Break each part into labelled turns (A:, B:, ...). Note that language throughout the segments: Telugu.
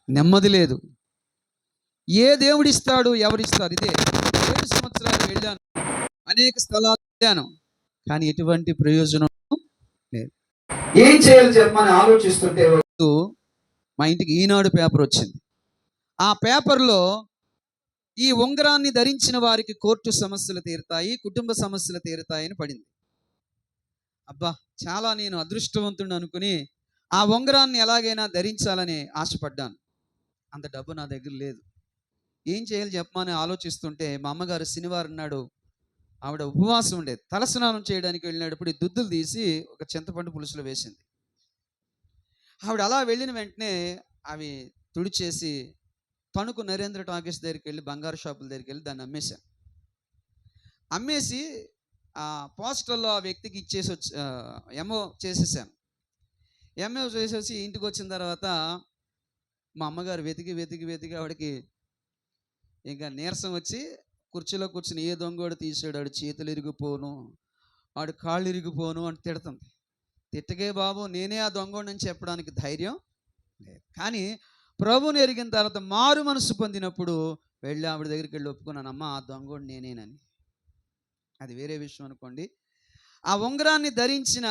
A: నెమ్మది లేదు. ఏ దేవుడిస్తాడు, ఎవరిస్తారు? ఇదే 7 సంవత్సరాలు వెళ్ళాను, అనేక స్థలాలు వెళ్ళాను, కానీ ఎటువంటి ప్రయోజనం లేదు. ఏం చేయాలి చెప్పమని ఆలోచిస్తుంటే మా ఇంటికి ఈనాడు పేపర్ వచ్చింది. ఆ పేపర్లో ఈ ఉంగరాన్ని ధరించిన వారికి కోర్టు సమస్యలు తీరుతాయి, కుటుంబ సమస్యలు తీరుతాయని పడింది. అబ్బా, చాలా నేను అదృష్టవంతుడు అనుకుని ఆ ఉంగరాన్ని ఎలాగైనా ధరించాలని ఆశపడ్డాను. అంత డబ్బు నా దగ్గర లేదు. ఏం చేయాలి చెప్పమని ఆలోచిస్తుంటే మా అమ్మగారు శనివారం నాడు ఆవిడ ఉపవాసం ఉండేది. తలస్నానం చేయడానికి వెళ్ళినప్పుడు దుద్దులు తీసి ఒక చింతపండు పులుసులో వేసింది. ఆవిడ అలా వెళ్ళిన వెంటనే అవి తుడిచేసి తణుకు నరేంద్ర టాకీస్ దగ్గరికి వెళ్ళి, బంగారు షాపుల దగ్గరికి వెళ్ళి దాన్ని అమ్మేసి పోస్టల్లో ఆ వ్యక్తికి ఇచ్చేసి ఎంఓ చేసేసాను. ఎంఓ చేసేసి ఇంటికి వచ్చిన తర్వాత మా అమ్మగారు వెతికి ఆవిడకి ఇంకా నీరసం వచ్చి కుర్చీలో కూర్చుని, ఏ దొంగోడు తీసాడు, ఆడు చేతులు ఇరిగిపోను, ఆడు కాళ్ళు ఇరిగిపోను అని తిడుతుంది. తిట్టగే బాబు, నేనే ఆ దొంగోడని చెప్పడానికి ధైర్యం లేదు. కానీ ప్రభువుని ఎరిగిన తర్వాత మారు మనసు పొందినప్పుడు వెళ్ళి ఆవిడ దగ్గరికి వెళ్ళి ఒప్పుకున్నాను, అమ్మ ఆ దొంగోడు నేనేనని. అది వేరే విషయం అనుకోండి. ఆ ఉంగరాన్ని ధరించిన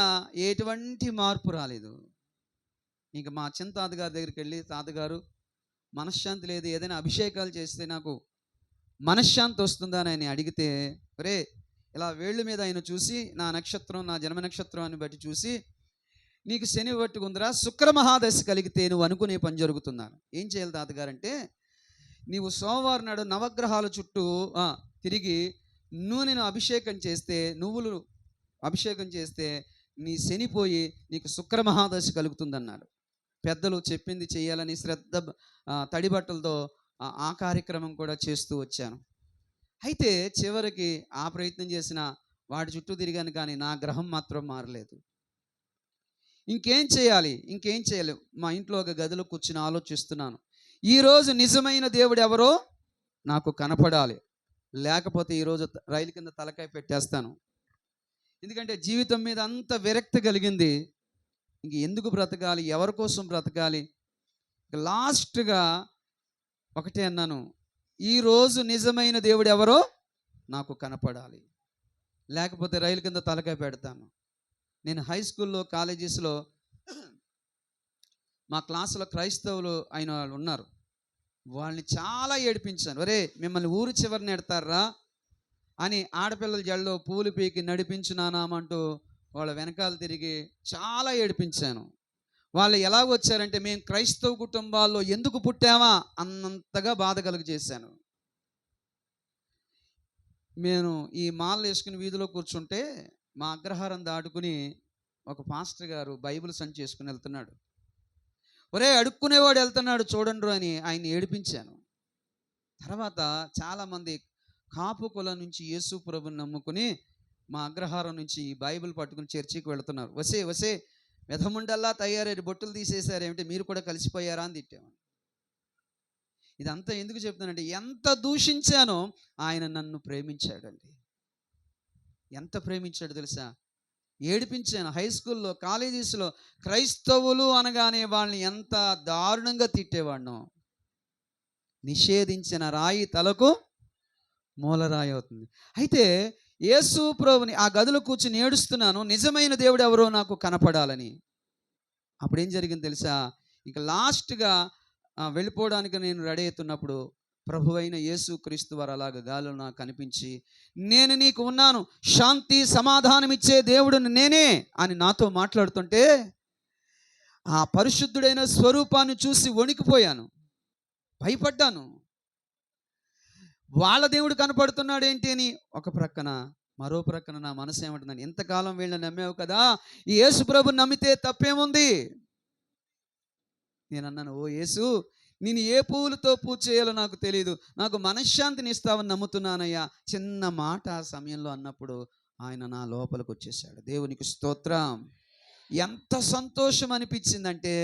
A: ఎటువంటి మార్పు రాలేదు. ఇంకా మా చిన్న తాతగారి దగ్గరికి వెళ్ళి, తాతగారు మనశ్శాంతి లేదు, ఏదైనా అభిషేకాలు చేస్తే నాకు మనశ్శాంతి వస్తుందా అని ఆయన అడిగితే, రే ఇలా వేళ్ళ మీద ఆయన చూసి, నా నక్షత్రం, నా జన్మ నక్షత్రాన్ని బట్టి చూసి, నీకు శని పట్టుకుందిరా, శుక్ర మహాదశ కలిగితే నువ్వు అనుకునే పని జరుగుతున్నాను. ఏం చేయాలి తాతగారు అంటే, నీవు సోమవారం నాడు నవగ్రహాల చుట్టూ తిరిగి నూనెను అభిషేకం చేస్తే, నువ్వులు అభిషేకం చేస్తే నీ శనిపోయి నీకు శుక్ర మహాదశ కలుగుతుందన్నారు. పెద్దలు చెప్పింది చేయాలని శ్రద్ధ తడి బట్టలతో ఆ కార్యక్రమం కూడా చేస్తూ వచ్చాను. అయితే చివరికి ఆ ప్రయత్నం చేసిన వాడి చుట్టూ తిరిగాను, కానీ నా గ్రహం మాత్రం మారలేదు. ఇంకేం చేయాలి? మా ఇంట్లో ఒక గదిలో కూర్చుని ఆలోచిస్తున్నాను. ఈరోజు నిజమైన దేవుడు ఎవరో నాకు కనపడాలి, లేకపోతే ఈరోజు రైలు కింద తలకాయ పెట్టేస్తాను. ఎందుకంటే జీవితం మీద అంత విరక్తి కలిగింది. ఇంక ఎందుకు బ్రతకాలి, ఎవరి కోసం బ్రతకాలి? లాస్ట్గా ఒకటే అన్నాను, ఈరోజు నిజమైన దేవుడు ఎవరో నాకు కనపడాలి, లేకపోతే రైలు కింద తలకాయ పెడతాను. నేను హై స్కూల్లో, కాలేజెస్లో మా క్లాసులో క్రైస్తవులు అయిన వాళ్ళు ఉన్నారు. వాళ్ళని చాలా ఏడిపించాను. ఒరే, మిమ్మల్ని ఊరు చివరిని ఎడతారా అని ఆడపిల్లల జల్లో పూలు పీకి నడిపించునానామంటూ వాళ్ళ వెనకాల తిరిగి చాలా ఏడిపించాను. వాళ్ళు ఎలా వచ్చారంటే, మేము క్రైస్తవ కుటుంబాల్లో ఎందుకు పుట్టామా అన్నంతగా బాధ కలుగు చేశాను. నేను ఈ మాలలు వేసుకుని వీధిలో కూర్చుంటే మా అగ్రహారం దాటుకుని ఒక పాస్టర్ గారు బైబిల్ సంచి చేసుకుని వెళ్తున్నాడు. ఒరే, అడుక్కునేవాడు వెళ్తున్నాడు చూడండి అని ఆయన ఏడిపించాను. తర్వాత చాలామంది కాపు కులం నుంచి యేసు ప్రభుని నమ్ముకుని మా అగ్రహారం నుంచి బైబిల్ పట్టుకుని చర్చికి వెళుతున్నారు. వసే మెధముండల్లా తయారయ్యారు, బొట్టులు తీసేశారు, ఏమిటి మీరు కూడా కలిసిపోయారా అని తిట్టామని. ఇదంతా ఎందుకు చెప్తానంటే, ఎంత దూషించానో ఆయన నన్ను ప్రేమించాడండి. ఎంత ప్రేమించాడు తెలుసా? ఏడిపించాను. హై స్కూల్లో, కాలేజెస్లో క్రైస్తవులు అనగానే వాళ్ళని ఎంత దారుణంగా తిట్టేవాడినో. నిషేధించిన రాయి తలకు మూలరాయి అవుతుంది. అయితే యేసు ప్రభుని ఆ గదిలో కూర్చుని ఏడుస్తున్నాను, నిజమైన దేవుడు ఎవరో నాకు కనపడాలని. అప్పుడు ఏం జరిగింది తెలుసా? ఇంకా లాస్ట్గా వెళ్ళిపోవడానికి నేను రెడీ అవుతున్నప్పుడు ప్రభువైన యేసు క్రీస్తు వారు అలాగ గాలిలో నాకు కనిపించి, నేను నీకు ఉన్నాను, శాంతి సమాధానం ఇచ్చే దేవుడిని నేనే అని నాతో మాట్లాడుతుంటే ఆ పరిశుద్ధుడైన స్వరూపాన్ని చూసి వణికిపోయాను, భయపడ్డాను. వాళ్ళ దేవుడు కనపడుతున్నాడు ఏంటి అని ఒక ప్రక్కన, మరో ప్రక్కన నా మనసు ఏమంటుందని, ఇంతకాలం వీళ్ళని నమ్మావు కదా, ఈ యేసు ప్రభుని నమ్మితే తప్పేముంది? నేను అన్నాను, ఓ యేసు, నేను ఏ పువ్వులతో పూజ చేయాలో నాకు తెలియదు, నాకు మనశ్శాంతిని ఇస్తావని నమ్ముతున్నానయ్యా. చిన్న మాట ఆ సమయంలో అన్నప్పుడు ఆయన నా లోపలికి వచ్చేసాడు. దేవునికి స్తోత్రం. ఎంత సంతోషం అనిపించిందంటే,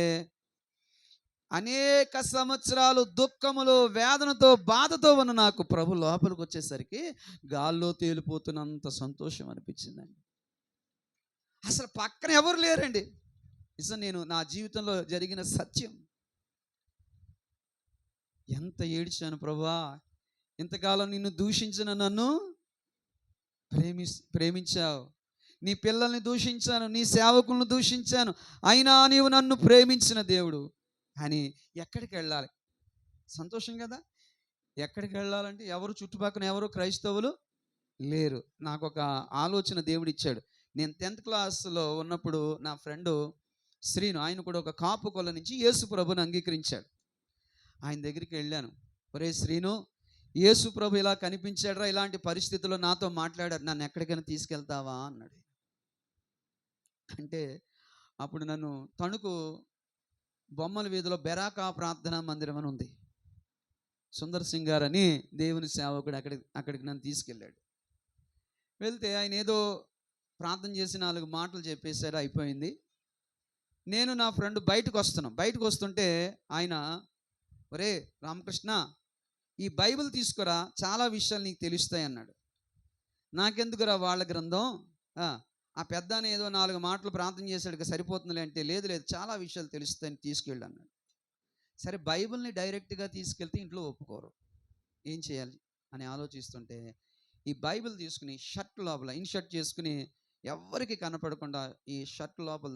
A: అనేక సంవత్సరాలు దుఃఖములో, వేదనతో, బాధతో ఉన్న నాకు ప్రభు లోపలికి వచ్చేసరికి గాల్లో తేలిపోతున్నంత సంతోషం అనిపించిందండి. అసలు పక్కన ఎవరు లేరండి. నిజం, నేను నా జీవితంలో జరిగిన సత్యం. ఎంత ఏడ్చాను ప్రభువా, ఇంతకాలం నిన్ను దూషించిన నన్ను ప్రేమించావు. నీ పిల్లల్ని దూషించాను, నీ సేవకులను దూషించాను, అయినా నీవు నన్ను ప్రేమించిన దేవుడు అని. ఎక్కడికి వెళ్ళాలి? సంతోషం కదా. ఎక్కడికి వెళ్ళాలంటే ఎవరు చుట్టుపక్కల ఎవరు క్రైస్తవులు లేరు. నాకు ఒక ఆలోచన దేవుడు ఇచ్చాడు. నేను 10th క్లాస్లో ఉన్నప్పుడు నా ఫ్రెండు శ్రీను, ఆయన కూడా ఒక కాపు కొల నుంచి యేసు ప్రభుని అంగీకరించాడు. ఆయన దగ్గరికి వెళ్ళాను. ఒరే శ్రీను, యేసు ప్రభు ఇలా కనిపించాడురా, ఇలాంటి పరిస్థితుల్లో నాతో మాట్లాడారు, నన్ను ఎక్కడికైనా తీసుకెళ్తావా అన్నాడు. అంటే అప్పుడు నన్ను తణుకు బొమ్మల వీధిలో బెరాకా ప్రార్థనా మందిరం అని ఉంది, సుందర్ సింగ్ గారు అని దేవుని సేవకుడు అక్కడికి నన్ను తీసుకెళ్ళాడు. వెళ్తే ఆయన ఏదో ప్రార్థన చేసి 4 మాటలు చెప్పేశారు, అయిపోయింది. నేను నా ఫ్రెండ్ బయటకు వస్తుంటే ఆయన, ఒరే రామకృష్ణ, ఈ బైబిల్ తీసుకురా, చాలా విషయాలు నీకు తెలుస్తాయి అన్నాడు. నాకెందుకురా వాళ్ళ గ్రంథం, ఆ పెద్ద ఏదో 4 మాటలు ప్రార్థన చేశాడు సరిపోతుందిలే అంటే, లేదు చాలా విషయాలు తెలుస్తాయని తీసుకెళ్ళి అన్నాడు. సరే, బైబిల్ని డైరెక్ట్గా తీసుకెళ్తే ఇంట్లో ఒప్పుకోరు, ఏం చేయాలి అని ఆలోచిస్తుంటే ఈ బైబిల్ తీసుకుని షర్ట్ లోపల ఇన్షర్ట్ చేసుకుని ఎవరికి కనపడకుండా ఈ షర్ట్ లోపల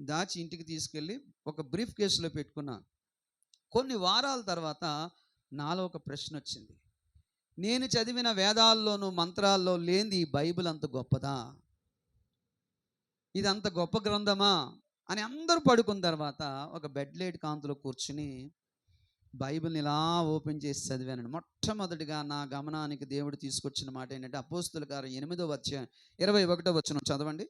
A: దాచి ఇంటికి తీసుకెళ్ళి ఒక బ్రీఫ్ కేసులో పెట్టుకున్నాను. కొన్ని వారాల తర్వాత నాలో ఒక ప్రశ్న వచ్చింది. నేను చదివిన వేదాల్లోనూ మంత్రాల్లో లేనిది ఈ బైబిల్ అంత గొప్పదా, ఇది అంత గొప్ప గ్రంథమా అని అందరూ పడుకున్న తర్వాత ఒక బెడ్ లైట్ కాంతిలో కూర్చుని బైబిల్ని ఇలా ఓపెన్ చేసి చదివానండి. మొట్టమొదటిగా నా గమనానికి దేవుడు తీసుకొచ్చిన మాట ఏంటంటే, అపోస్తుల కార్యం 8వ అధ్యాయం 21వ వచనం చదవండి.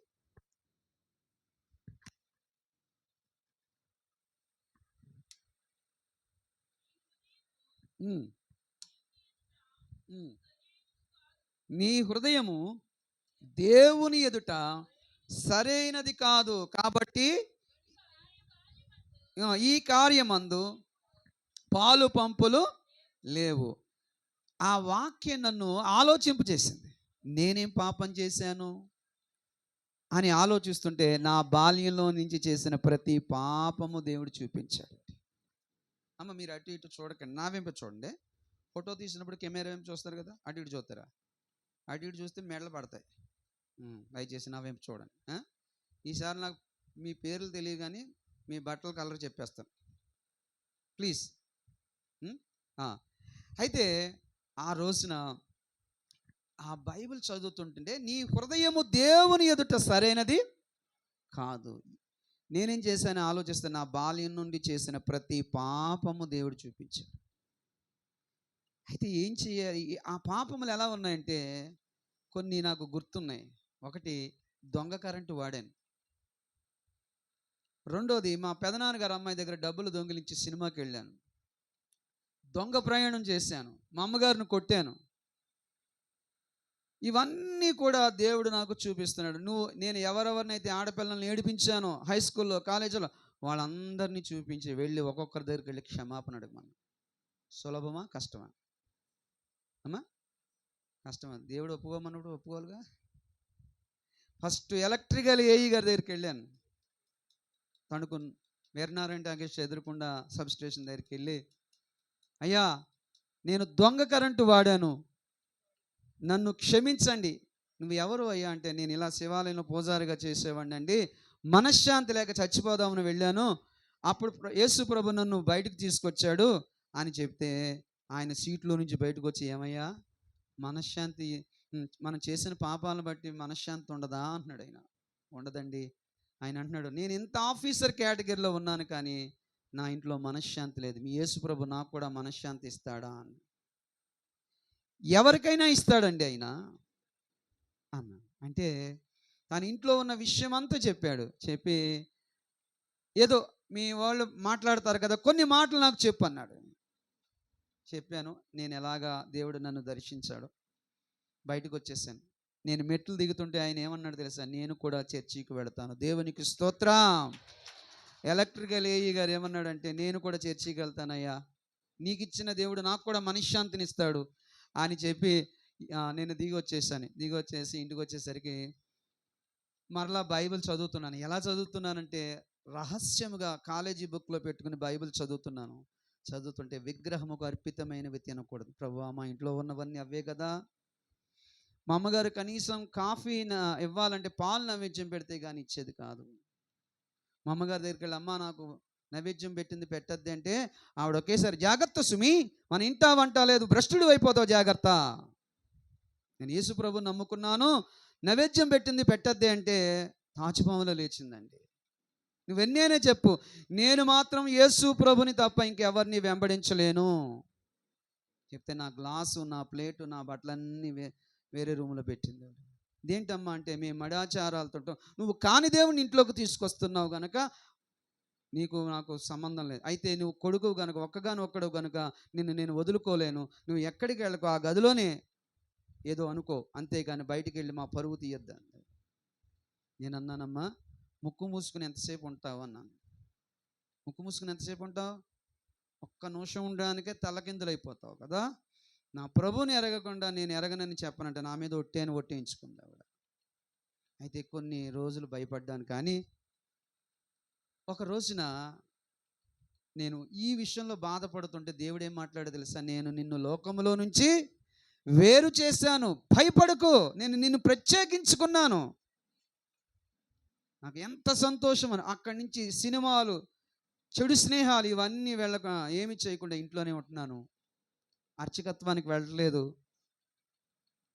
A: నీ హృదయము దేవుని ఎదుట సరైనది కాదు, కాబట్టి ఈ కార్యమందు పాలు పంపులు లేవు. ఆ వాక్యం నన్ను ఆలోచింపజేసింది. నేనేం పాపం చేశాను అని ఆలోచిస్తుంటే నా బాల్యంలో నుంచి చేసిన ప్రతి పాపము దేవుడు చూపించాడు. అమ్మ, మీరు అటు ఇటు చూడకండి, నా వెంప చూడండి. ఫోటో తీసినప్పుడు కెమెరా వెంప చూస్తారు కదా, అటు ఇటు చూస్తారా? అటు ఇటు చూస్తే మెడలు పడతాయి. దయచేసి నా వెంప చూడండి. ఈసారి నాకు మీ పేర్లు తెలియదు కానీ మీ బట్టల కలర్ చెప్పేస్తాను, ప్లీజ్. అయితే ఆ రోజున ఆ బైబిల్ చదువుతుంటే, నీ హృదయము దేవుని ఎదుట సరైనది కాదు. నేనేం చేశాను ఆలోచిస్తే, నా బాల్యం నుండి చేసిన ప్రతి పాపము దేవుడు చూపించాడు. అయితే ఏం చేయాలి? ఆ పాపములు ఎలా ఉన్నాయంటే కొన్ని నాకు గుర్తున్నాయి. ఒకటి, దొంగ కరెంటు వాడాను. రెండోది, మా పెదనాన్నగారు అమ్మాయి దగ్గర డబ్బులు దొంగిలించి సినిమాకి వెళ్ళాను. దొంగ ప్రయాణం చేశాను, మా అమ్మగారిని కొట్టాను. ఇవన్నీ కూడా దేవుడు నాకు చూపిస్తున్నాడు. నేను ఎవరెవరినైతే ఆడపిల్లల్ని ఏడిపించానో హై స్కూల్లో, కాలేజీలో, వాళ్ళందరినీ చూపించి వెళ్ళి ఒక్కొక్కరి దగ్గరికి వెళ్ళి క్షమాపణ అడగమని. సులభమా కష్టమా అమ్మా? కష్టమా. దేవుడు ఒప్పుకోమన్నప్పుడు ఒప్పుకోవాలిగా. ఫస్ట్ ఎలక్ట్రికల్ ఏఈ గారి దగ్గరికి వెళ్ళాను. తణుకు వీరనారాయణ టాకీస్ ఎదురుకుండా సబ్ స్టేషన్ దగ్గరికి వెళ్ళి, అయ్యా, నేను దొంగ కరెంటు వాడాను, నన్ను క్షమించండి. నువ్వు ఎవరు అయ్యా అంటే, నేను ఇలా శివాలయంలో పూజారిగా చేసేవాడిని అండి, మనశ్శాంతి లేక చచ్చిపోదామని వెళ్ళాను, అప్పుడు యేసు ప్రభు నన్ను బయటకు తీసుకొచ్చాడు అని చెప్తే, ఆయన సీట్లో నుంచి బయటకు వచ్చి, ఏమయ్యా, మనశ్శాంతి, మనం చేసిన పాపాలను బట్టి మనశ్శాంతి ఉండదా అంటున్నాడు. ఆయన, ఉండదండి. ఆయన అంటున్నాడు, నేను ఇంత ఆఫీసర్ కేటగిరీలో ఉన్నాను కానీ నా ఇంట్లో మనశ్శాంతి లేదు, మీ యేసు ప్రభు నాకు కూడా మనశ్శాంతి ఇస్తాడా అని. ఎవరికైనా ఇస్తాడండి ఆయన అన్న. అంటే తన ఇంట్లో ఉన్న విషయం అంతా చెప్పాడు. చెప్పి, ఏదో మీ వాళ్ళు మాట్లాడతారు కదా, కొన్ని మాటలు నాకు చెప్పు అన్నాడు. చెప్పాను. నేను ఎలాగా దేవుడు నన్ను దర్శించాడు. బయటకు వచ్చేసాను. నేను మెట్లు దిగుతుంటే ఆయన ఏమన్నాడు తెలుసా? నేను కూడా చర్చికి వెళతాను. దేవునికి స్తోత్రం. ఎలక్ట్రికల్ ఏఈ గారు ఏమన్నాడంటే, నేను కూడా చర్చికి వెళ్తానయ్యా, నీకు ఇచ్చిన దేవుడు నాకు కూడా మనశ్శాంతిని ఇస్తాడు అని చెప్పి నేను దిగి వచ్చేసి ఇంటికి వచ్చేసరికి మరలా బైబిల్ చదువుతున్నాను. ఎలా చదువుతున్నానంటే, రహస్యముగా కాలేజీ బుక్లో పెట్టుకుని బైబిల్ చదువుతున్నాను. చదువుతుంటే విగ్రహముకు అర్పితమైనవి తినకూడదు. ప్రభువా మా ఇంట్లో ఉన్నవన్నీ అవే కదా. మా అమ్మగారు కనీసం కాఫీ ఇవ్వాలంటే పాలు నైవేద్యం పెడితే కానీ ఇచ్చేది కాదు. మా అమ్మగారి దగ్గరికి వెళ్ళి అమ్మ నాకు నైవేద్యం పెట్టింది పెట్టద్ది అంటే ఆవిడ ఒకేసారి జాగ్రత్త సుమి, మన ఇంటా వంట లేదు, భ్రష్టుడు అయిపోతావు జాగ్రత్త. నేను యేసు ప్రభుని నమ్ముకున్నాను, నైవేద్యం పెట్టింది పెట్టద్ది అంటే తాచుపాములో లేచిందండి. నువ్వెన్నేనే చెప్పు, నేను మాత్రం యేసు ప్రభుని తప్ప ఇంకెవరిని వెంబడించలేను చెప్తే నా గ్లాసు, నా ప్లేటు, నా బట్టలన్నీ వేరే రూమ్లో పెట్టింది. ఇదేంటమ్మా అంటే మేము మడాచారాలతో నువ్వు కాని దేవుని ఇంట్లోకి తీసుకొస్తున్నావు గనక నీకు నాకు సంబంధం లేదు. అయితే నువ్వు కొడుకు గనుక, ఒక్కడు గనుక నేను వదులుకోలేను, నువ్వు ఎక్కడికి వెళ్ళకు, ఆ గదిలోనే ఏదో అనుకో, అంతేగాని బయటికి వెళ్ళి మా పరువు తీయద్దు. నేను అన్నానమ్మా ముక్కు మూసుకుని ఎంతసేపు ఉంటావు అన్నాను. ముక్కు మూసుకుని ఎంతసేపు ఉంటావు? ఒక్క నిమిషం ఉండడానికే తలకిందులు అయిపోతావు కదా. నా ప్రభుని ఎరగకుండా నేను ఎరగనని చెప్పనంటే నా మీద ఒట్టేని ఒట్టేయించుకుంది ఆవిడ. అయితే కొన్ని రోజులు భయపడ్డాను. కానీ ఒక రోజున నేను ఈ విషయంలో బాధపడుతుంటే దేవుడు ఏం మాట్లాడో తెలుసా? నేను నిన్ను లోకములో నుంచి వేరు చేశాను, భయపడకు, నేను నిన్ను ప్రత్యేకించుకున్నాను. నాకు ఎంత సంతోషం అని. అక్కడి నుంచి సినిమాలు, చెడు స్నేహాలు ఇవన్నీ వెళ్ళక ఏమి చేయకుండా ఇంట్లోనే ఉంటున్నాను. అర్చకత్వానికి వెళ్ళట్లేదు.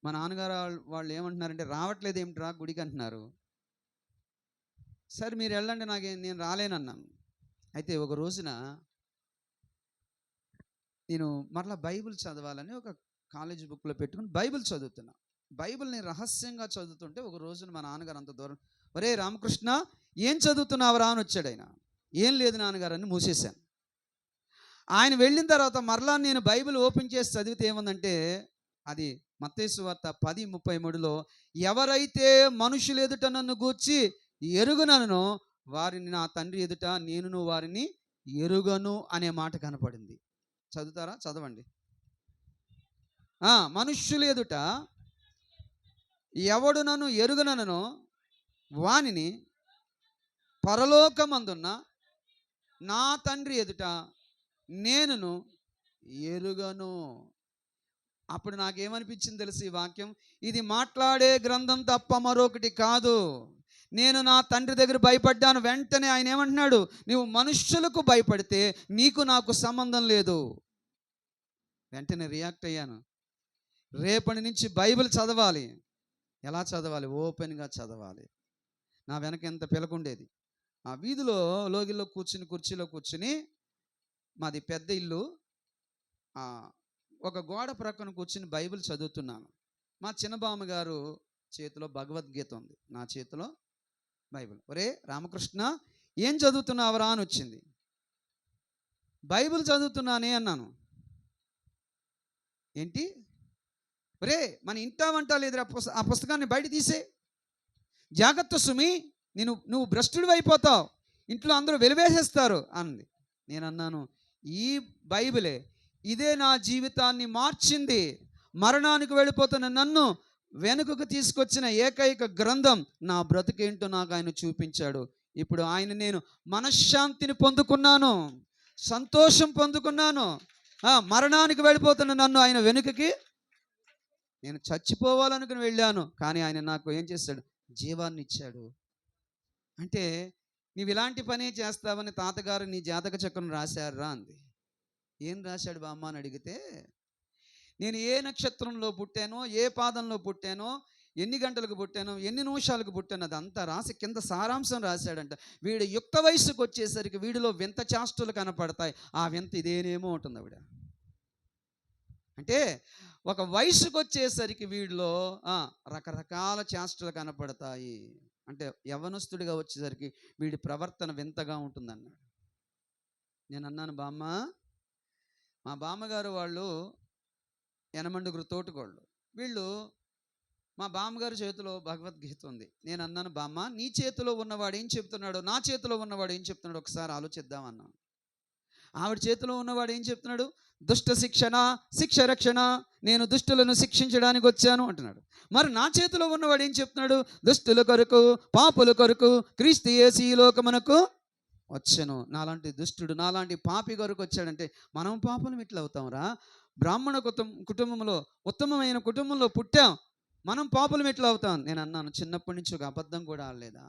A: మా నాన్నగారు వాళ్ళు ఏమంటున్నారంటే రావట్లేదు ఏమిట్రా గుడికి అంటున్నారు. సరే మీరు వెళ్ళండి, నేను రాలేనన్నాను. అయితే ఒక రోజున నేను మరలా బైబిల్ చదవాలని ఒక కాలేజీ బుక్లో పెట్టుకుని బైబిల్ చదువుతున్నా. బైబిల్ని రహస్యంగా చదువుతుంటే ఒక రోజున మా నాన్నగారు అంత దూరం, ఒరే రామకృష్ణ ఏం చదువుతున్నావురా అని వచ్చాడు ఆయన. ఏం లేదు నాన్నగారు అని మూసేశాను. ఆయన వెళ్ళిన తర్వాత మరలా నేను బైబిల్ ఓపెన్ చేసి చదివితే ఏముందంటే అది మత్తయి సువార్త 10:33లో ఎవరైతే మనుషులు ఎదుట నన్ను గూర్చి ఎరుగనను వారిని నా తండ్రి ఎదుట నేను వారిని ఎరుగను అనే మాట కనపడింది. చదువుతారా? చదవండి. మనుష్యులు ఎదుట ఎవడు నన్ను ఎరుగనను వానిని పరలోకమందున్న నా తండ్రి ఎదుట నేనును ఎరుగను. అప్పుడు నాకేమనిపించింది తెలుసు? ఈ వాక్యం ఇది మాట్లాడే గ్రంథం తప్ప మరొకటి కాదు. నేను నా తండ్రి దగ్గర భయపడ్డాను. వెంటనే ఆయన ఏమంటున్నాడు? నువ్వు మనుష్యులకు భయపడితే నీకు నాకు సంబంధం లేదు. వెంటనే రియాక్ట్ అయ్యాను. రేపటి నుంచి బైబిల్ చదవాలి. ఎలా చదవాలి? ఓపెన్గా చదవాలి. నా వెనక ఎంత పిలకుండేది. ఆ వీధిలో లోగిల్లో కూర్చుని కుర్చీలో కూర్చుని, మాది పెద్ద ఇల్లు, ఒక గోడ ప్రక్కన కూర్చుని బైబిల్ చదువుతున్నాను. మా చిన్నబామ్మ గారు చేతిలో భగవద్గీత ఉంది, నా చేతిలో బైబిల్. ఒరే రామకృష్ణ ఏం చదువుతున్నావురా అని వచ్చింది. బైబిల్ చదువుతున్నానే అన్నాను. ఏంటి? ఒరే మన ఇంటా వంట లేదురా, ఆ పుస్తకాన్ని బయట తీసే, జాగ్రత్త సుమి, నువ్వు భ్రష్టుడు అయిపోతావు, ఇంట్లో అందరూ వెలివేసేస్తారు అంది. నేను అన్నాను ఈ బైబిలే, ఇదే నా జీవితాన్ని మార్చింది. మరణానికి వెళ్ళిపోతున్న నన్ను వెనుకకు తీసుకొచ్చిన ఏకైక గ్రంథం. నా బ్రతుకేంటో నాకు ఆయన చూపించాడు. ఇప్పుడు నేను మనశ్శాంతిని పొందుకున్నాను, సంతోషం పొందుకున్నాను. మరణానికి వెళ్ళిపోతున్న నన్ను ఆయన వెనుకకి, నేను చచ్చిపోవాలనుకుని వెళ్ళాను, కానీ ఆయన నాకు ఏం చేశాడు? జీవాన్ని ఇచ్చాడు. అంటే నీవు ఇలాంటి పనే చేస్తావని తాతగారు నీ జాతక చక్రం రాశారా అంది. ఏం రాశాడు బామ్మ అని అడిగితే, నేను ఏ నక్షత్రంలో పుట్టానో, ఏ పాదంలో పుట్టానో, ఎన్ని గంటలకు పుట్టానో, ఎన్ని నిమిషాలకు పుట్టానో అదంతా రాసి కింద సారాంశం రాశాడంట. వీడు యుక్త వయసుకు వచ్చేసరికి వీడిలో వింత చేష్టలు కనపడతాయి. ఆ వింత ఇదేనేమో ఉంటుంది ఆవిడ. అంటే ఒక వయసుకు వచ్చేసరికి వీడిలో రకరకాల చేష్టలు కనపడతాయి. అంటే యవ్వనస్తుడిగా వచ్చేసరికి వీడి ప్రవర్తన వింతగా ఉంటుందన్నాడు. నేను అన్నాను బామ్మ, మా బామ్మగారు వాళ్ళు యనమండుగురు తోటికోళ్ళు. వీళ్ళు, మా బామ్మగారి చేతిలో భగవద్గీత ఉంది. నేను అన్నాను బామ్మ నీ చేతిలో ఉన్నవాడు ఏం చెప్తున్నాడు, నా చేతిలో ఉన్నవాడు ఏం చెప్తున్నాడు ఒకసారి ఆలోచిద్దామన్నాను. ఆవిడ చేతిలో ఉన్నవాడు ఏం చెప్తున్నాడు? దుష్ట శిక్షణ, శిక్ష రక్షణ, నేను దుష్టులను శిక్షించడానికి వచ్చాను అంటున్నాడు. మరి నా చేతిలో ఉన్నవాడు ఏం చెప్తున్నాడు? దుష్టుల కొరకు, పాపుల కొరకు క్రీస్తు యేసు ఈ లోకమునకు వచ్చెను. నాలాంటి దుష్టుడు, నాలాంటి పాపి కొరకు వచ్చాడంటే మనం పాపలం ఎట్లా అవుతాంరా? బ్రాహ్మణ కుటుంబంలో, ఉత్తమమైన కుటుంబంలో పుట్టాం, మనం పాపలం ఎట్లా అవుతాం? నేను అన్నాను, చిన్నప్పటి నుంచి ఒక అబద్ధం కూడా ఆడలేదా?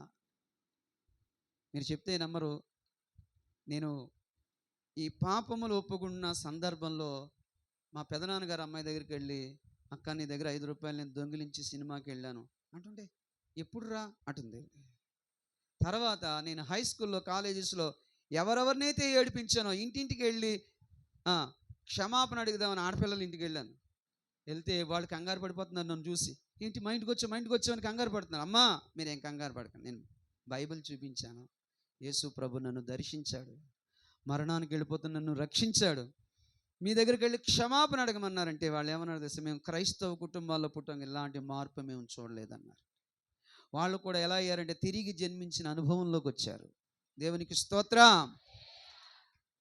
A: మీరు చెప్తే నమ్మరు. నేను ఈ పాపములు ఒప్పుకున్న సందర్భంలో మా పెదనాన్నగారు అమ్మాయి దగ్గరికి వెళ్ళి, అక్క నీ దగ్గర 5 రూపాయలు నేను దొంగిలించి సినిమాకి వెళ్ళాను అంటుంటే, ఎప్పుడు రా అంటుంది. తర్వాత నేను హై స్కూల్లో, కాలేజెస్లో ఎవరెవరినైతే ఏడిపించానో ఇంటింటికి వెళ్ళి క్షమాపణ అడుగుదామని ఆడపిల్లల ఇంటికి వెళ్ళాను. వెళ్తే వాళ్ళు కంగారు పడిపోతున్నారు నన్ను చూసి. ఏంటి మా ఇంటికి వచ్చామని కంగారు పడుతున్నారు. అమ్మా మీరేం కంగారు పడకండి, నేను బైబిల్ చూపించాను. యేసు ప్రభు నన్ను దర్శించాడు, మరణానికి వెళ్ళిపోతున్న నన్ను రక్షించాడు. మీ దగ్గరికి వెళ్ళి క్షమాపణ అడగమన్నారంటే వాళ్ళు ఏమన్నారు తెలుసా? మేము క్రైస్తవ కుటుంబాల్లో పుట్టాం, ఇలాంటి మార్పు మేము చూడలేదన్నారు. వాళ్ళు కూడా ఎలా అయ్యారంటే తిరిగి జన్మించిన అనుభవంలోకి వచ్చారు. దేవునికి స్తోత్రం.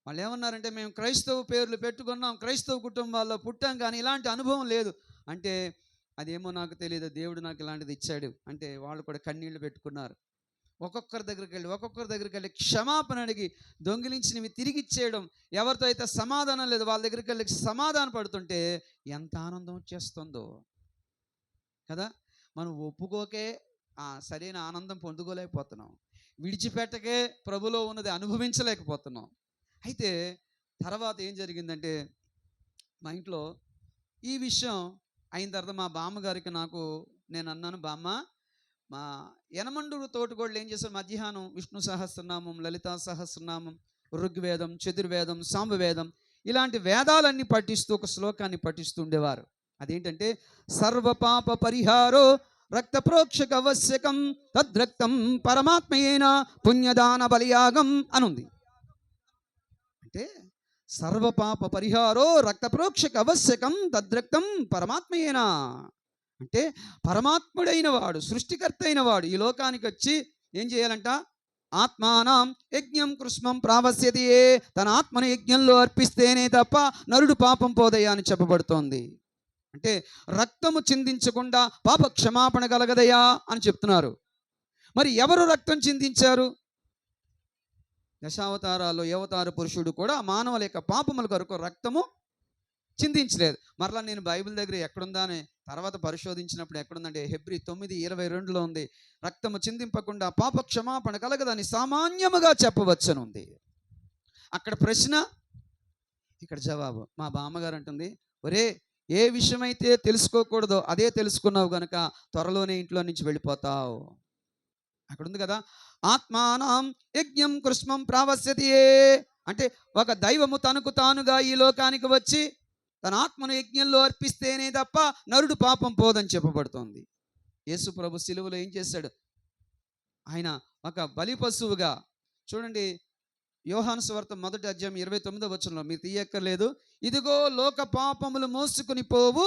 A: వాళ్ళు ఏమన్నారంటే మేము క్రైస్తవ పేర్లు పెట్టుకున్నాం, క్రైస్తవ కుటుంబాల్లో పుట్టాం, కానీ ఇలాంటి అనుభవం లేదు అంటే అదేమో నాకు తెలియదు, దేవుడు నాకు ఇలాంటిది ఇచ్చాడు అంటే వాళ్ళు కూడా కన్నీళ్లు పెట్టుకున్నారు. ఒక్కొక్కరి దగ్గరికి వెళ్ళి క్షమాపణ అడిగి దొంగిలించినవి తిరిగి ఇచ్చేయడం, ఎవరితో అయితే సమాధానం లేదు వాళ్ళ దగ్గరికి వెళ్ళి సమాధాన పడుతుంటే ఎంత ఆనందం వచ్చేస్తుందో కదా. మనం ఒప్పుకోకే సరైన ఆనందం పొందుకోలేకపోతున్నాం, విడిచిపెట్టకే ప్రభులో ఉన్నది అనుభవించలేకపోతున్నాం. అయితే తర్వాత ఏం జరిగిందంటే మా ఇంట్లో ఈ విషయం అయిన తర్వాత మా బామ్మగారికి నాకు నేను అన్నాను, బామ్మ మా యనమండూరు తోటకోళ్ళు ఏం చేశారు, మధ్యాహ్నం విష్ణు సహస్రనామం, లలితా సహస్రనామం, ఋగ్వేదం, చతుర్వేదం, సామవేదం ఇలాంటి వేదాలన్నీ పఠిస్తూ ఒక శ్లోకాన్ని పఠిస్తూ ఉండేవారు. అదేంటంటే సర్వపాప పరిహారో రక్త ప్రోక్షక అవశ్యకం తద్రక్తం పరమాత్మయేన పుణ్యదాన బలియాగం అనుంది. అంటే సర్వపాప పరిహారో రక్త ప్రోక్షక అవశ్యకం తద్రక్తం పరమాత్మయేన అంటే పరమాత్ముడైన వాడు, సృష్టికర్త అయిన వాడు ఈ లోకానికి వచ్చి ఏం చేయాలంట? ఆత్మానం యజ్ఞం కృష్ణం ప్రావస్యతి, తన ఆత్మను యజ్ఞంలో అర్పిస్తేనే తప్ప నరుడు పాపం పోదయ్యా అని చెప్పబడుతోంది. అంటే రక్తము చిందించకుండా పాప క్షమాపణ కలగదయా అని చెప్తున్నారు. మరి ఎవరు రక్తం చిందించారు? దశావతారాల్లో అవతార పురుషుడు కూడా మానవుల యొక్క పాపముల కొరకు రక్తము చిందించలేదు. మరలా నేను బైబిల్ దగ్గర ఎక్కడుందా అని తర్వాత పరిశోధించినప్పుడు ఎక్కడుందంటే హెబ్రీ 9:22 ఉంది, రక్తము చిందింపకుండా పాప క్షమాపణ కలగదని సామాన్యముగా చెప్పవచ్చునుంది. అక్కడ ప్రశ్న, ఇక్కడ జవాబు. మా బామ్మగారు అంటుంది, ఒరే ఏ విషయమైతే తెలుసుకోకూడదో అదే తెలుసుకున్నావు గనుక త్వరలోనే ఇంట్లో నుంచి వెళ్ళిపోతావు. అక్కడ ఉంది కదా, ఆత్మానం యజ్ఞం కృష్ణం ప్రావస్యతి అంటే ఒక దైవము తనకు తానుగా ఈ లోకానికి వచ్చి తన ఆత్మను యజ్ఞంలో అర్పిస్తేనే తప్ప నరుడు పాపం పోదని చెప్పబడుతోంది. యేసు ప్రభు సిలువలో ఏం చేశాడు? ఆయన ఒక బలి పశువుగా, చూడండి యోహాను సువార్త 1వ అధ్యాయం 29వ వచనంలో, మీరు తీయక్కర్లేదు, ఇదిగో లోక పాపములు మోసుకుని పోవు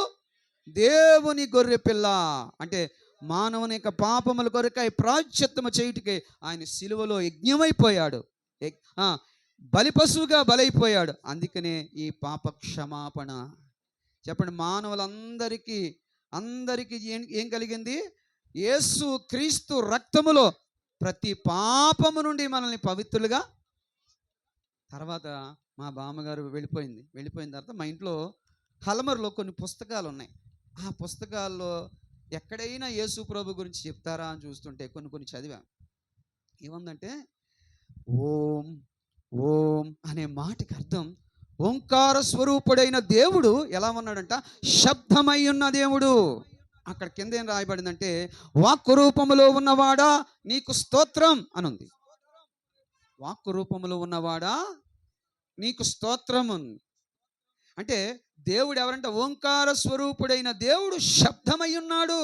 A: దేవుని గొర్రె పిల్ల అంటే మానవుని యొక్క పాపముల కొరకై ప్రాయశ్చిత్తము చేయుటకే ఆయన సిలువలో యజ్ఞమైపోయాడు, బలి పశువుగా బలైపోయాడు. అందుకనే ఈ పాప క్షమాపణ. చెప్పండి, మానవులందరికీ ఏం కలిగింది? యేసు క్రీస్తు రక్తములో ప్రతి పాపము నుండి మనల్ని పవిత్రులుగా. తర్వాత మా బామ్మగారు వెళ్ళిపోయిన తర్వాత మా ఇంట్లో హలమర్లో కొన్ని పుస్తకాలు ఉన్నాయి. ఆ పుస్తకాల్లో ఎక్కడైనా యేసు ప్రభు గురించి చెప్తారా అని చూస్తుంటే కొన్ని చదివాం. ఏముందంటే ఓం ఓం అనే మాటకి అర్థం ఓంకార స్వరూపుడైన దేవుడు ఎలా ఉన్నాడంట? శబ్దమై ఉన్న దేవుడు. అక్కడ కింద ఏం రాయబడిందంటే వాక్కు రూపములో ఉన్నవాడా నీకు స్తోత్రం అనుంది. వాక్కు రూపములో ఉన్నవాడా నీకు స్తోత్రం అంటే దేవుడు ఎవరంటే ఓంకార స్వరూపుడైన దేవుడు శబ్దమై ఉన్నాడు.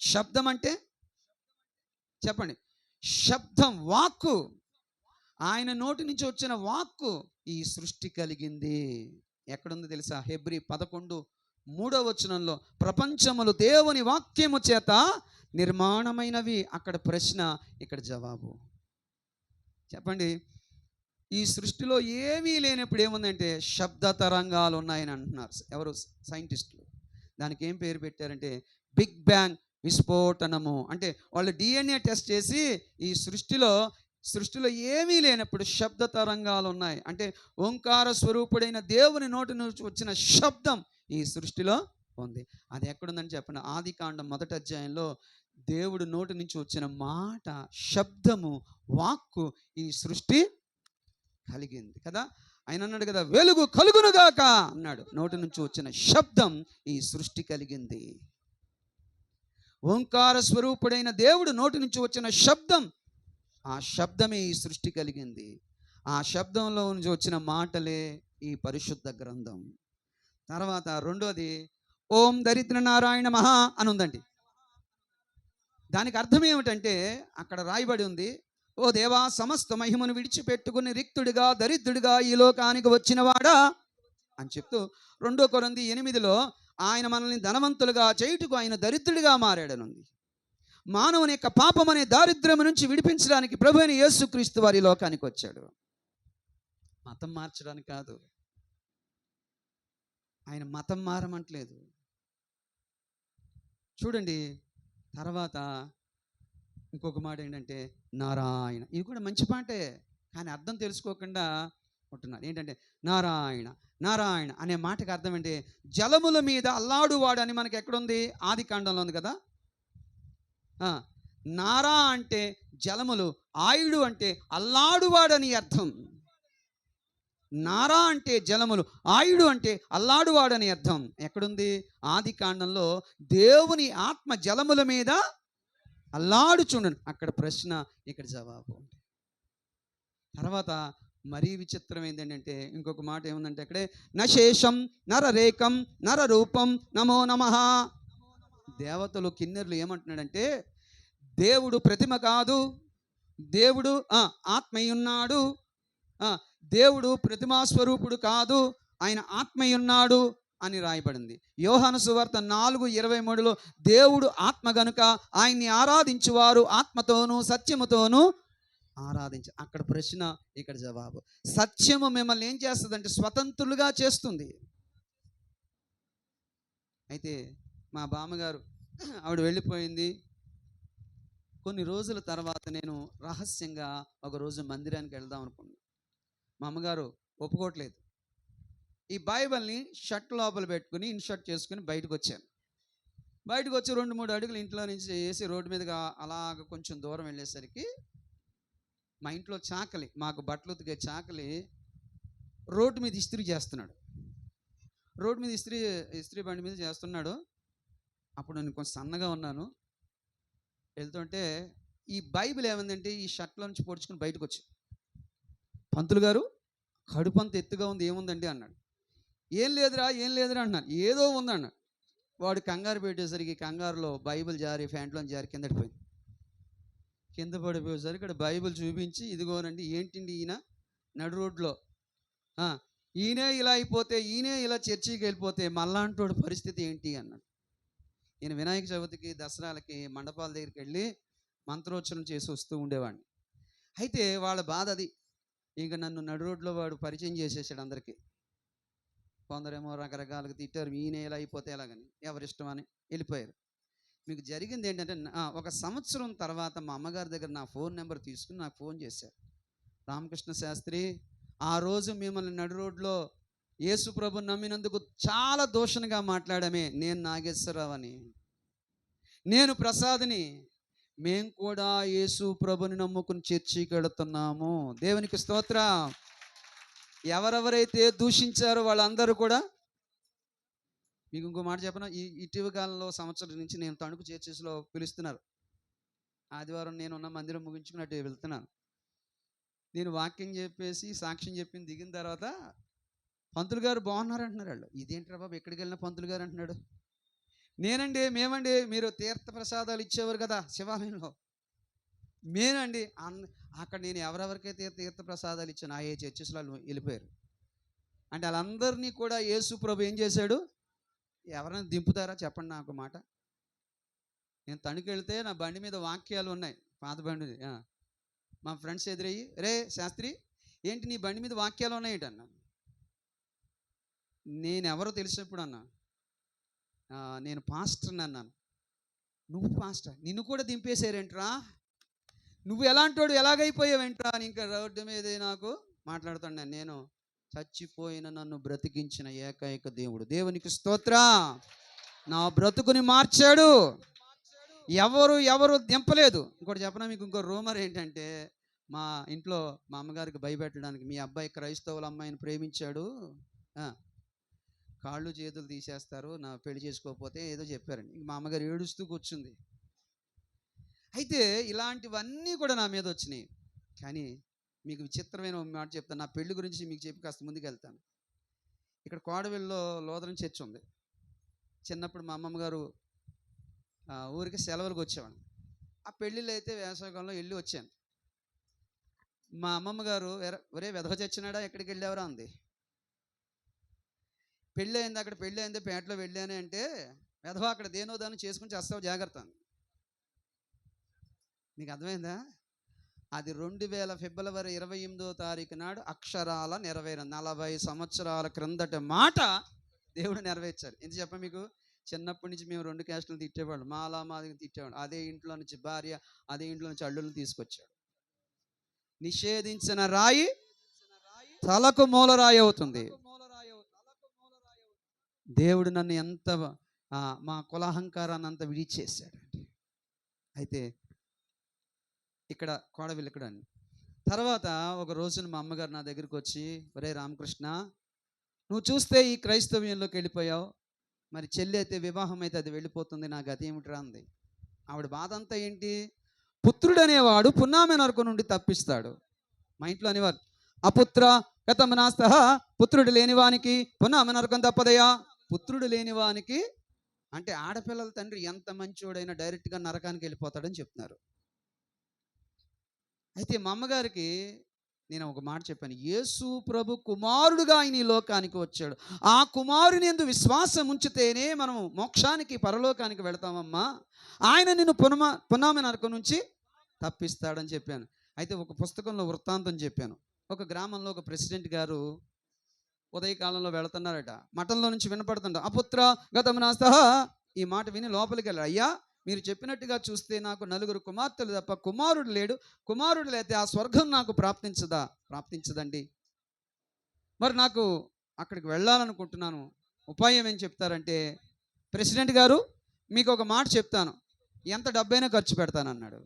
A: శబ్దం అంటే చెప్పండి, శబ్దం, వాక్కు. ఆయన నోటి నుంచి వచ్చిన వాక్కు ఈ సృష్టి కలిగింది. ఎక్కడుంది తెలుసా? హెబ్రీ 11:3 వచనంలో ప్రపంచములు దేవుని వాక్యము చేత నిర్మాణమైనవి. అక్కడ ప్రశ్న, ఇక్కడ జవాబు. చెప్పండి, ఈ సృష్టిలో ఏమీ లేనప్పుడు ఏముందంటే శబ్ద తరంగాలు ఉన్నాయని అంటున్నారు ఎవరు? సైంటిస్టులు. దానికి ఏం పేరు పెట్టారంటే బిగ్ బ్యాంగ్ విస్ఫోటనము. అంటే వాళ్ళు DNA టెస్ట్ చేసి ఈ సృష్టిలో సృష్టిలో ఏమీ లేనప్పుడు శబ్ద తరంగాలు ఉన్నాయి. అంటే ఓంకార స్వరూపుడైన దేవుని నోటి నుంచి వచ్చిన శబ్దం ఈ సృష్టిలో ఉంది. అది ఎక్కడుందని చెప్పండి. ఆదికాండం 1వ అధ్యాయంలో దేవుడు నోటి నుంచి వచ్చిన మాట, శబ్దము, వాక్కు ఈ సృష్టి కలిగింది కదా. ఆయన అన్నాడు కదా, వెలుగు కలుగునుగాక అన్నాడు. నోటి నుంచి వచ్చిన శబ్దం ఈ సృష్టి కలిగింది. ఓంకార స్వరూపుడైన దేవుడు నోటి నుంచి వచ్చిన శబ్దం, ఆ శబ్దమే ఈ సృష్టి కలిగింది. ఆ శబ్దంలో నుంచి వచ్చిన మాటలే ఈ పరిశుద్ధ గ్రంథం. తర్వాత రెండోది ఓం దరిద్ర నారాయణ మహా అని ఉందండి. దానికి అర్థం ఏమిటంటే అక్కడ రాయబడి ఉంది, ఓ దేవా, సమస్త మహిమను విడిచిపెట్టుకుని రిక్తుడిగా దరిద్రుడిగా ఈ లోకానికి వచ్చినవాడా అని చెప్తూ 2 కొరింథీ 8లో ఆయన మనల్ని ధనవంతులుగా చేయుటకు ఆయన దరిద్రుడిగా మారాడనుంది. మానవుని యొక్క పాపం అనే దారిద్ర్యం నుంచి విడిపించడానికి ప్రభు అయిన యేసుక్రీస్తు వారి లోకానికి వచ్చాడు. మతం మార్చడానికి కాదు, ఆయన మతం మారమంటలేదు. చూడండి, తర్వాత ఇంకొక మాట ఏంటంటే నారాయణ. ఇది కూడా మంచి పాటే, కానీ అర్థం తెలుసుకోకుండా ఉంటున్నారు. ఏంటంటే నారాయణ నారాయణ అనే మాటకి అర్థం ఏంటి? జలముల మీద అల్లాడువాడు అని మనకి ఎక్కడుంది? ఆదికాండంలో ఉంది కదా. నారా అంటే జలములు, ఆయుడు అంటే అల్లాడువాడని అర్థం. నారా అంటే జలములు, ఆయుడు అంటే అల్లాడువాడని అర్థం. ఎక్కడుంది? ఆదికాండంలో దేవుని ఆత్మ జలముల మీద అల్లాడుచుండను. అక్కడ ప్రశ్న, ఇక్కడ జవాబు. తర్వాత మరీ విచిత్రం ఏంటంటే ఇంకొక మాట ఏముందంటే అక్కడే నశేషం నరరేకం నరరూపం నమో నమః. దేవతలు కిన్నెర్లు ఏమంటున్నాడంటే దేవుడు ప్రతిమ కాదు, దేవుడు ఆత్మయున్నాడు, దేవుడు ప్రతిమా స్వరూపుడు కాదు, ఆయన ఆత్మయున్నాడు అని రాయబడింది. యోహాను సువార్త 4:23లో దేవుడు ఆత్మ గనుక ఆయన్ని ఆరాధించువారు ఆత్మతోనూ సత్యముతోనూ ఆరాధించ. అక్కడ ప్రశ్న, ఇక్కడ జవాబు. సత్యము మిమ్మల్ని ఏం చేస్తుందంటే స్వతంత్రులుగా చేస్తుంది. అయితే మా బామ్మగారు ఆవిడ వెళ్ళిపోయింది. కొన్ని రోజుల తర్వాత నేను రహస్యంగా ఒకరోజు మందిరానికి వెళ్దాం అనుకున్నాను. మా అమ్మగారు ఒప్పుకోవట్లేదు. ఈ బైబిల్ని షర్ట్ లోపల పెట్టుకుని ఇన్షర్ట్ చేసుకుని బయటకు వచ్చాను. బయటకు వచ్చి 2-3 అడుగులు ఇంట్లో నుంచి వేసి రోడ్డు మీదుగా అలాగ కొంచెం దూరం వెళ్ళేసరికి మా ఇంట్లో చాకలి, మాకు బట్టలు ఉతికే చాకలి రోడ్డు మీద ఇస్త్రీ చేస్తున్నాడు. రోడ్డు మీద ఇస్త్రీ బండి మీద చేస్తున్నాడు. అప్పుడు నేను కొంచెం సన్నగా ఉన్నాను. వెళ్తుంటే ఈ బైబిల్ ఏమందంటే ఈ షర్ట్లో నుంచి పొడుచుకుని బయటకు వచ్చి, పంతులు గారు కడుపు అంత ఎత్తుగా ఉంది, ఏముందండి అన్నాడు. ఏం లేదురా అన్నాను. ఏదో ఉందన్నాడు. వాడు కంగారు పెట్టేసరికి కంగారులో బైబిల్ జారి ఫ్యాంట్లో జారి కింద పడిపోయేసరికి ఇక్కడ బైబిల్ చూపించి, ఇదిగోనండి. ఏంటిండి ఈయన నడు రోడ్లో ఈయనే ఇలా అయిపోతే, ఈయనే ఇలా చర్చికి వెళ్ళిపోతే మళ్ళాంటోడు పరిస్థితి ఏంటి అన్నాడు. ఈయన వినాయక చవితికి దసరాలకి మండపాల దగ్గరికి వెళ్ళి మంత్రోచ్చరణ చేసి వస్తూ ఉండేవాడిని. అయితే వాళ్ళ బాధ అది. ఇక నన్ను నడు రోడ్లో వాడు పరిచయం చేసేసాడు అందరికీ. కొందరేమో రకరకాలుగా తిట్టారు, ఈయన ఇలా అయిపోతే ఎలాగని, ఎవరిష్టం అని వెళ్ళిపోయారు. మీకు జరిగింది ఏంటంటే 1 సంవత్సరం తర్వాత మా అమ్మగారి దగ్గర నా ఫోన్ నెంబర్ తీసుకుని నాకు ఫోన్ చేశారు. రామకృష్ణ శాస్త్రి, ఆ రోజు మిమ్మల్ని నడు రోడ్లో యేసు ప్రభు నమ్మినందుకు చాలా దూషణగా మాట్లాడమే. నేను నాగేశ్వరరావు అని, నేను ప్రసాద్ని, మేము కూడా యేసు ప్రభుని నమ్ముకుని చర్చికి వెళుతున్నాము. దేవునికి స్తోత్రం. ఎవరెవరైతే దూషించారో వాళ్ళందరూ కూడా, మీకు ఇంకో మాట చెప్పను, ఇటీవల కాలంలో సంవత్సరం నుంచి నేను తణుకు చర్చెస్లో పిలుస్తున్నారు. ఆదివారం నేనున్న మందిరం ముగించుకున్నట్టు వెళ్తున్నాను. నేను వాక్యం చెప్పేసి సాక్ష్యం చెప్పి దిగిన తర్వాత పంతులు గారు బాగున్నారు అంటున్నారు వాళ్ళు. ఇదేంట్రా బాబు, ఎక్కడికి వెళ్ళినా పంతులు గారు అంటున్నాడు. మేమండి మీరు తీర్థ ప్రసాదాలు ఇచ్చేవారు కదా శివాలయంలో, మేనండి అక్కడ నేను ఎవరెవరికైతే తీర్థ ప్రసాదాలు ఇచ్చాను ఏ చర్చెస్లో వెళ్ళిపోయారు. అంటే వాళ్ళందరినీ కూడా యేసు ప్రభు ఏం చేశాడు? ఎవరైనా దింపుతారా చెప్పండి నాకు మాట. నేను తణుకు వెళ్తే నా బండి మీద వాక్యాలు ఉన్నాయి, పాత బండి. మా ఫ్రెండ్స్ ఎదురయ్యి, రే శాస్త్రి ఏంటి నీ బండి మీద వాక్యాలు ఉన్నాయేంటి అన్నా. నేను ఎవరో తెలిసినప్పుడు అన్నా, నేను పాస్టర్ని అన్నాను. నువ్వు పాస్టర్, నిన్ను కూడా దింపేశారేంట్రా? నువ్వు ఎలాంటోడు ఎలాగైపోయావేంట్రా అని ఇంకా రోడ్డు మీదే నాకు మాట్లాడుతున్నాను. నేను చచ్చిపోయిన నన్ను బ్రతికించిన ఏకైక దేవుడు, దేవునికి స్తోత్ర. నా బ్రతుకుని మార్చాడు. ఎవరు ఎవరు దింపలేదు. ఇంకోటి చెప్పనా మీకు, ఇంకో రూమర్ ఏంటంటే, మా ఇంట్లో మా అమ్మగారికి భయపెట్టడానికి, మీ అబ్బాయి క్రైస్తవుల అమ్మాయిని ప్రేమించాడు, కాళ్ళు చేతులు తీసేస్తారు నా పెళ్లి చేసుకోకపోతే, ఏదో చెప్పారండి. మా అమ్మగారు ఏడుస్తూ కూర్చుంది. అయితే ఇలాంటివన్నీ కూడా నా మీద వచ్చినాయి. కానీ మీకు విచిత్రమైన మాట చెప్తాను. నా పెళ్లి గురించి మీకు చెప్పి కాస్త ముందుకు వెళ్తాను. ఇక్కడ కోడవెల్లో లోదరం చర్చ్ ఉంది. చిన్నప్పుడు మా అమ్మమ్మ గారు ఊరికి సెలవులకు వచ్చేవాడు. ఆ పెళ్ళిళ్ళు అయితే వేసవికాలంలో వెళ్ళి వచ్చాను. మా అమ్మమ్మ గారు ఒరే వెధవ చచ్చినాడా ఎక్కడికి వెళ్ళావరా అంది. పెళ్ళి అయింది, అక్కడ పెళ్ళి అయింది, పేటలో వెళ్ళాను అంటే, వెధవ అక్కడ దేనో దాన్ని చేసుకుని చేస్తావు జాగ్రత్త అంది. మీకు అర్థమైందా? అది 2000 ఫిబ్రవరి 28వ తారీఖు నాడు అక్షరాల నెరవేరింది. 40 సంవత్సరాల క్రిందట మాట దేవుడు నెరవేర్చారు. ఎందుకు చెప్ప మీకు, చిన్నప్పటి నుంచి మేము 2 క్యాస్టులు తిట్టేవాళ్ళు, మాలా మాదిగా తిట్టేవాళ్ళు. అదే ఇంట్లో నుంచి భార్య, అదే ఇంట్లో నుంచి అల్లులను తీసుకొచ్చాడు. నిషేధించిన రాయి తలకు మూలరాయి అవుతుంది. దేవుడు నన్ను ఎంత మా కులాహంకారాన్ని అంత విడిచేశాడు. అయితే ఇక్కడ కోడవిల్లు ఇక్కడ తర్వాత ఒక రోజున మా అమ్మగారు నా దగ్గరికి వచ్చి, ఒరే రామకృష్ణ, నువ్వు చూస్తే ఈ క్రైస్తవ్యంలోకి వెళ్ళిపోయావు, మరి చెల్లి అయితే వివాహం అయితే అది వెళ్ళిపోతుంది, నా గతి ఏమిట్రా అంది. ఆవిడ బాధ అంతా ఏంటి, పుత్రుడు అనేవాడు పున్నామె నరక నుండి తప్పిస్తాడు. మా ఇంట్లో అనేవారు, అపుత్ర గతమనాస్త, పుత్రుడు లేనివానికి పున్నామె నరకం తప్పదయా. పుత్రుడు లేనివానికి అంటే ఆడపిల్లల తండ్రి ఎంత మంచోడైనా డైరెక్ట్గా నరకానికి వెళ్ళిపోతాడని చెప్తున్నారు. అయితే మా అమ్మగారికి నేను ఒక మాట చెప్పాను, యేసు ప్రభు కుమారుడుగా ఆయన ఈ లోకానికి వచ్చాడు, ఆ కుమారుని యందు విశ్వాసం ఉంచితేనే మనం మోక్షానికి పరలోకానికి వెళతామమ్మా, ఆయన నిన్ను పునామి నరకం నుంచి తప్పిస్తాడని చెప్పాను. అయితే ఒక పుస్తకంలో వృత్తాంతం చెప్పాను. ఒక గ్రామంలో ఒక ప్రెసిడెంట్ గారు ఉదయకాలంలో వెళుతున్నారట. మఠంలో నుంచి వినపడుతుంట, అపుత్ర గతమనాస్త. ఈ మాట విని లోపలికి వెళ్ళారు. అయ్యా, మీరు చెప్పినట్టుగా చూస్తే నాకు 4 కుమార్తెలు తప్ప కుమారుడు లేడు, కుమారుడు లేతే ఆ స్వర్గం నాకు ప్రాప్తించదండి. మరి నాకు అక్కడికి వెళ్ళాలనుకుంటున్నాను, ఉపాయం ఏం చెప్తారంటే, ప్రెసిడెంట్ గారు మీకు ఒక మాట చెప్తాను, ఎంత డబ్బైనా ఖర్చు పెడతానన్నాడు.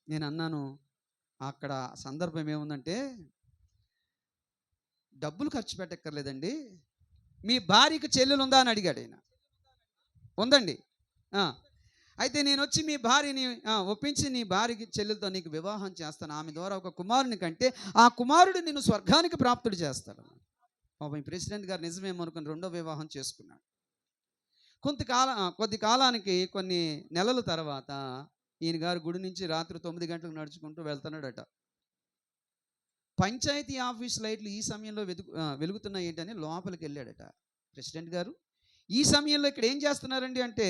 A: నేను అన్నాను, అక్కడ సందర్భం ఏముందంటే, డబ్బులు ఖర్చు పెట్టక్కర్లేదండి, మీ భార్యకి చెల్లెలు ఉందా అని అడిగాడు ఆయన. ఉందండి. అయితే నేను వచ్చి మీ భార్యని ఒప్పించి నీ భార్యకి చెల్లెలతో నీకు వివాహం చేస్తాను, ఆమె ద్వారా ఒక కుమారుని కంటే ఆ కుమారుడు నిన్ను స్వర్గానికి ప్రాప్తుడు చేస్తాడు. పాపం ఈ ప్రెసిడెంట్ గారు నిజమేమనుకుని 2వ వివాహం చేసుకున్నాడు. కొద్ది కాలానికి కొన్ని నెలల తర్వాత ఈయన గారు గుడి నుంచి రాత్రి 9 గంటలకు నడుచుకుంటూ వెళ్తున్నాడట. పంచాయతీ ఆఫీస్ లైట్లు ఈ సమయంలో వెలుగుతున్నాయి ఏంటని లోపలికి వెళ్ళాడట. ప్రెసిడెంట్ గారు ఈ సమయంలో ఇక్కడ ఏం చేస్తున్నారండి అంటే,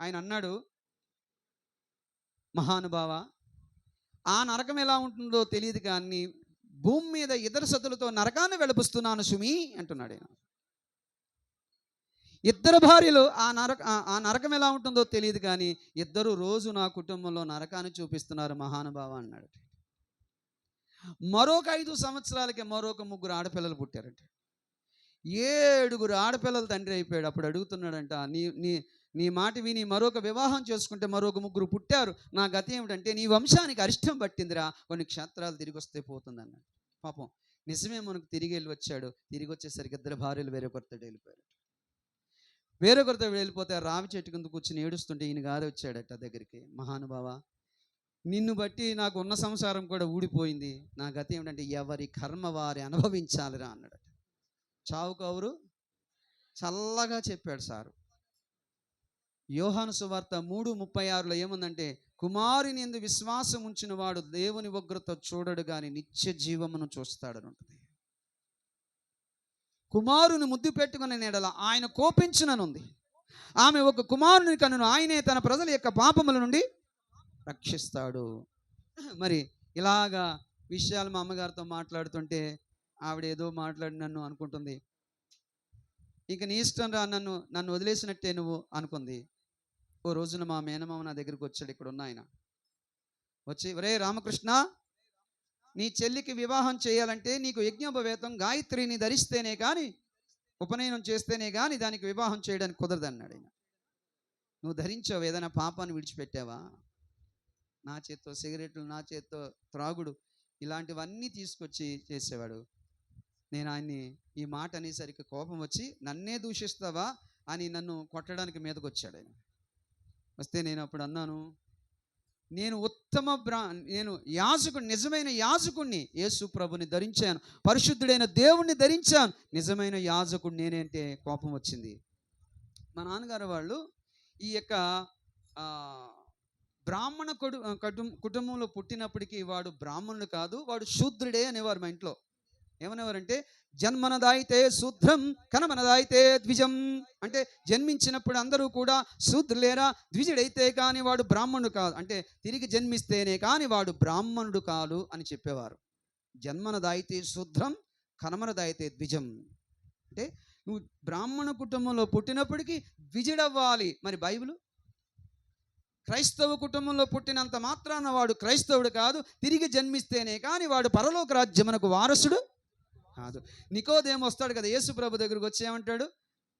A: ఆయన అన్నాడు, మహానుభావ, ఆ నరకం ఎలా ఉంటుందో తెలియదు కానీ భూమి మీద ఇతర సతులతో నరకాన్ని వెలుపుస్తున్నాను సుమి అంటున్నాడు ఆయన. ఇద్దరు భార్యలు ఆ నరకం ఎలా ఉంటుందో తెలియదు కానీ ఇద్దరు రోజు నా కుటుంబంలో నరకాన్ని చూపిస్తున్నారు మహానుభావ అన్నాడు. మరొక 5 సంవత్సరాలకి మరొక 3 ఆడపిల్లలు పుట్టారంట. 7 ఆడపిల్లలు తండ్రి అయిపోయాడు. అప్పుడు అడుగుతున్నాడంట, నీ మాట విని మరొక వివాహం చేసుకుంటే మరొక 3 పుట్టారు, నా గతి ఏమిటంటే నీ వంశానికి అరిష్టం పట్టిందిరా, కొన్ని క్షేత్రాలు తిరిగి వస్తే పోతుంది అన్నాడు. పాపం నిజమే, మనకు తిరిగి వెళ్ళి వచ్చాడు. తిరిగి వచ్చేసరికి 2 భార్యలు వేరొకరితో వెళ్ళిపోయారు. వేరొకరితో వెళ్ళిపోతే రావి చెట్టు కింద కూర్చుని ఏడుస్తుంటే ఈయన గారు వచ్చాడట దగ్గరికి, మహానుభావ, నిన్ను బట్టి నాకు ఉన్న సంసారం కూడా ఊడిపోయింది, నా గతి ఏమిటంటే ఎవరి కర్మ వారి అనుభవించాలిరా అన్నాడట. చావు కౌరు చల్లగా చెప్పాడు సారు. యోహాను సువార్త 3:36లో ఏముందంటే, కుమారుని యందు విశ్వాసం ఉంచిన వాడు దేవుని ఉగ్రత చూడడు గాని నిత్య జీవమును చూస్తాడని ఉంటుంది. కుమారుని ముద్దు పెట్టుకునే నీడల ఆయన కోపించుననుంది. ఆమె ఒక కుమారుని కనును, ఆయనే తన ప్రజల యొక్క పాపముల నుండి రక్షిస్తాడు. మరి ఇలాగా విషయాలు మా అమ్మగారితో మాట్లాడుతుంటే ఆవిడ ఏదో మాట్లాడి నన్ను అనుకుంటుంది, ఇంక నీ ఇష్టం రా, నన్ను వదిలేసినట్టే నువ్వు అనుకుంది. ఓ రోజున మా మేనమామ నా దగ్గరికి వచ్చాడు, ఇక్కడ ఉన్న ఆయన వచ్చి, ఒరే రామకృష్ణ, నీ చెల్లికి వివాహం చేయాలంటే నీకు యజ్ఞోపవేతం గాయత్రిని ధరిస్తేనే కానీ, ఉపనయనం చేస్తేనే కానీ దానికి వివాహం చేయడానికి కుదరదు అన్నాడు ఆయన. నువ్వు ధరించావు, ఏదైనా పాపాన్ని విడిచిపెట్టావా? నా చేత్తో సిగరెట్లు, నా చేత్తో త్రాగుడు, ఇలాంటివన్నీ తీసుకొచ్చి చేసేవాడు. నేను ఆయన్ని ఈ మాట అనేసరికి కోపం వచ్చి, నన్నే దూషిస్తావా అని నన్ను కొట్టడానికి మీదకి వచ్చాడు ఆయన. వస్తే నేను అప్పుడు అన్నాను, నేను నేను యాజకుడిని, నిజమైన యాజకుడిని, యేసు ప్రభుని ధరించాను, పరిశుద్ధుడైన దేవుణ్ణి ధరించాను, నిజమైన యాజకుడు నేనే అంటే కోపం వచ్చింది. మా నాన్నగారు వాళ్ళు ఈ యొక్క బ్రాహ్మణ కుటుంబంలో పుట్టినప్పటికీ వాడు బ్రాహ్మణుడు కాదు, వాడు శూద్రుడే అనేవారు మా ఇంట్లో. ఏమనేవారంటే, జన్మనదాయితే శూద్రం కనమనదాయితే ద్విజం. అంటే జన్మించినప్పుడు అందరూ కూడా శూద్రులేరా, ద్విజుడైతే కానీ వాడు బ్రాహ్మణుడు కాదు, అంటే తిరిగి జన్మిస్తేనే కానీ వాడు బ్రాహ్మణుడు కాదు అని చెప్పేవారు. జన్మనదాయితే శూద్రం కనమనదాయితే ద్విజం. అంటే నువ్వు బ్రాహ్మణ కుటుంబంలో పుట్టినప్పటికీ ద్విజుడవ్వాలి. మరి బైబిల్ క్రైస్తవ కుటుంబంలో పుట్టినంత మాత్రాన వాడు క్రైస్తవుడు కాదు, తిరిగి జన్మిస్తేనే కానీ వాడు పరలోక రాజ్యమునకు వారసుడు కాదు. నికోదేము వస్తాడు కదా యేసు ప్రభు దగ్గరకు వచ్చి, ఏమంటాడు?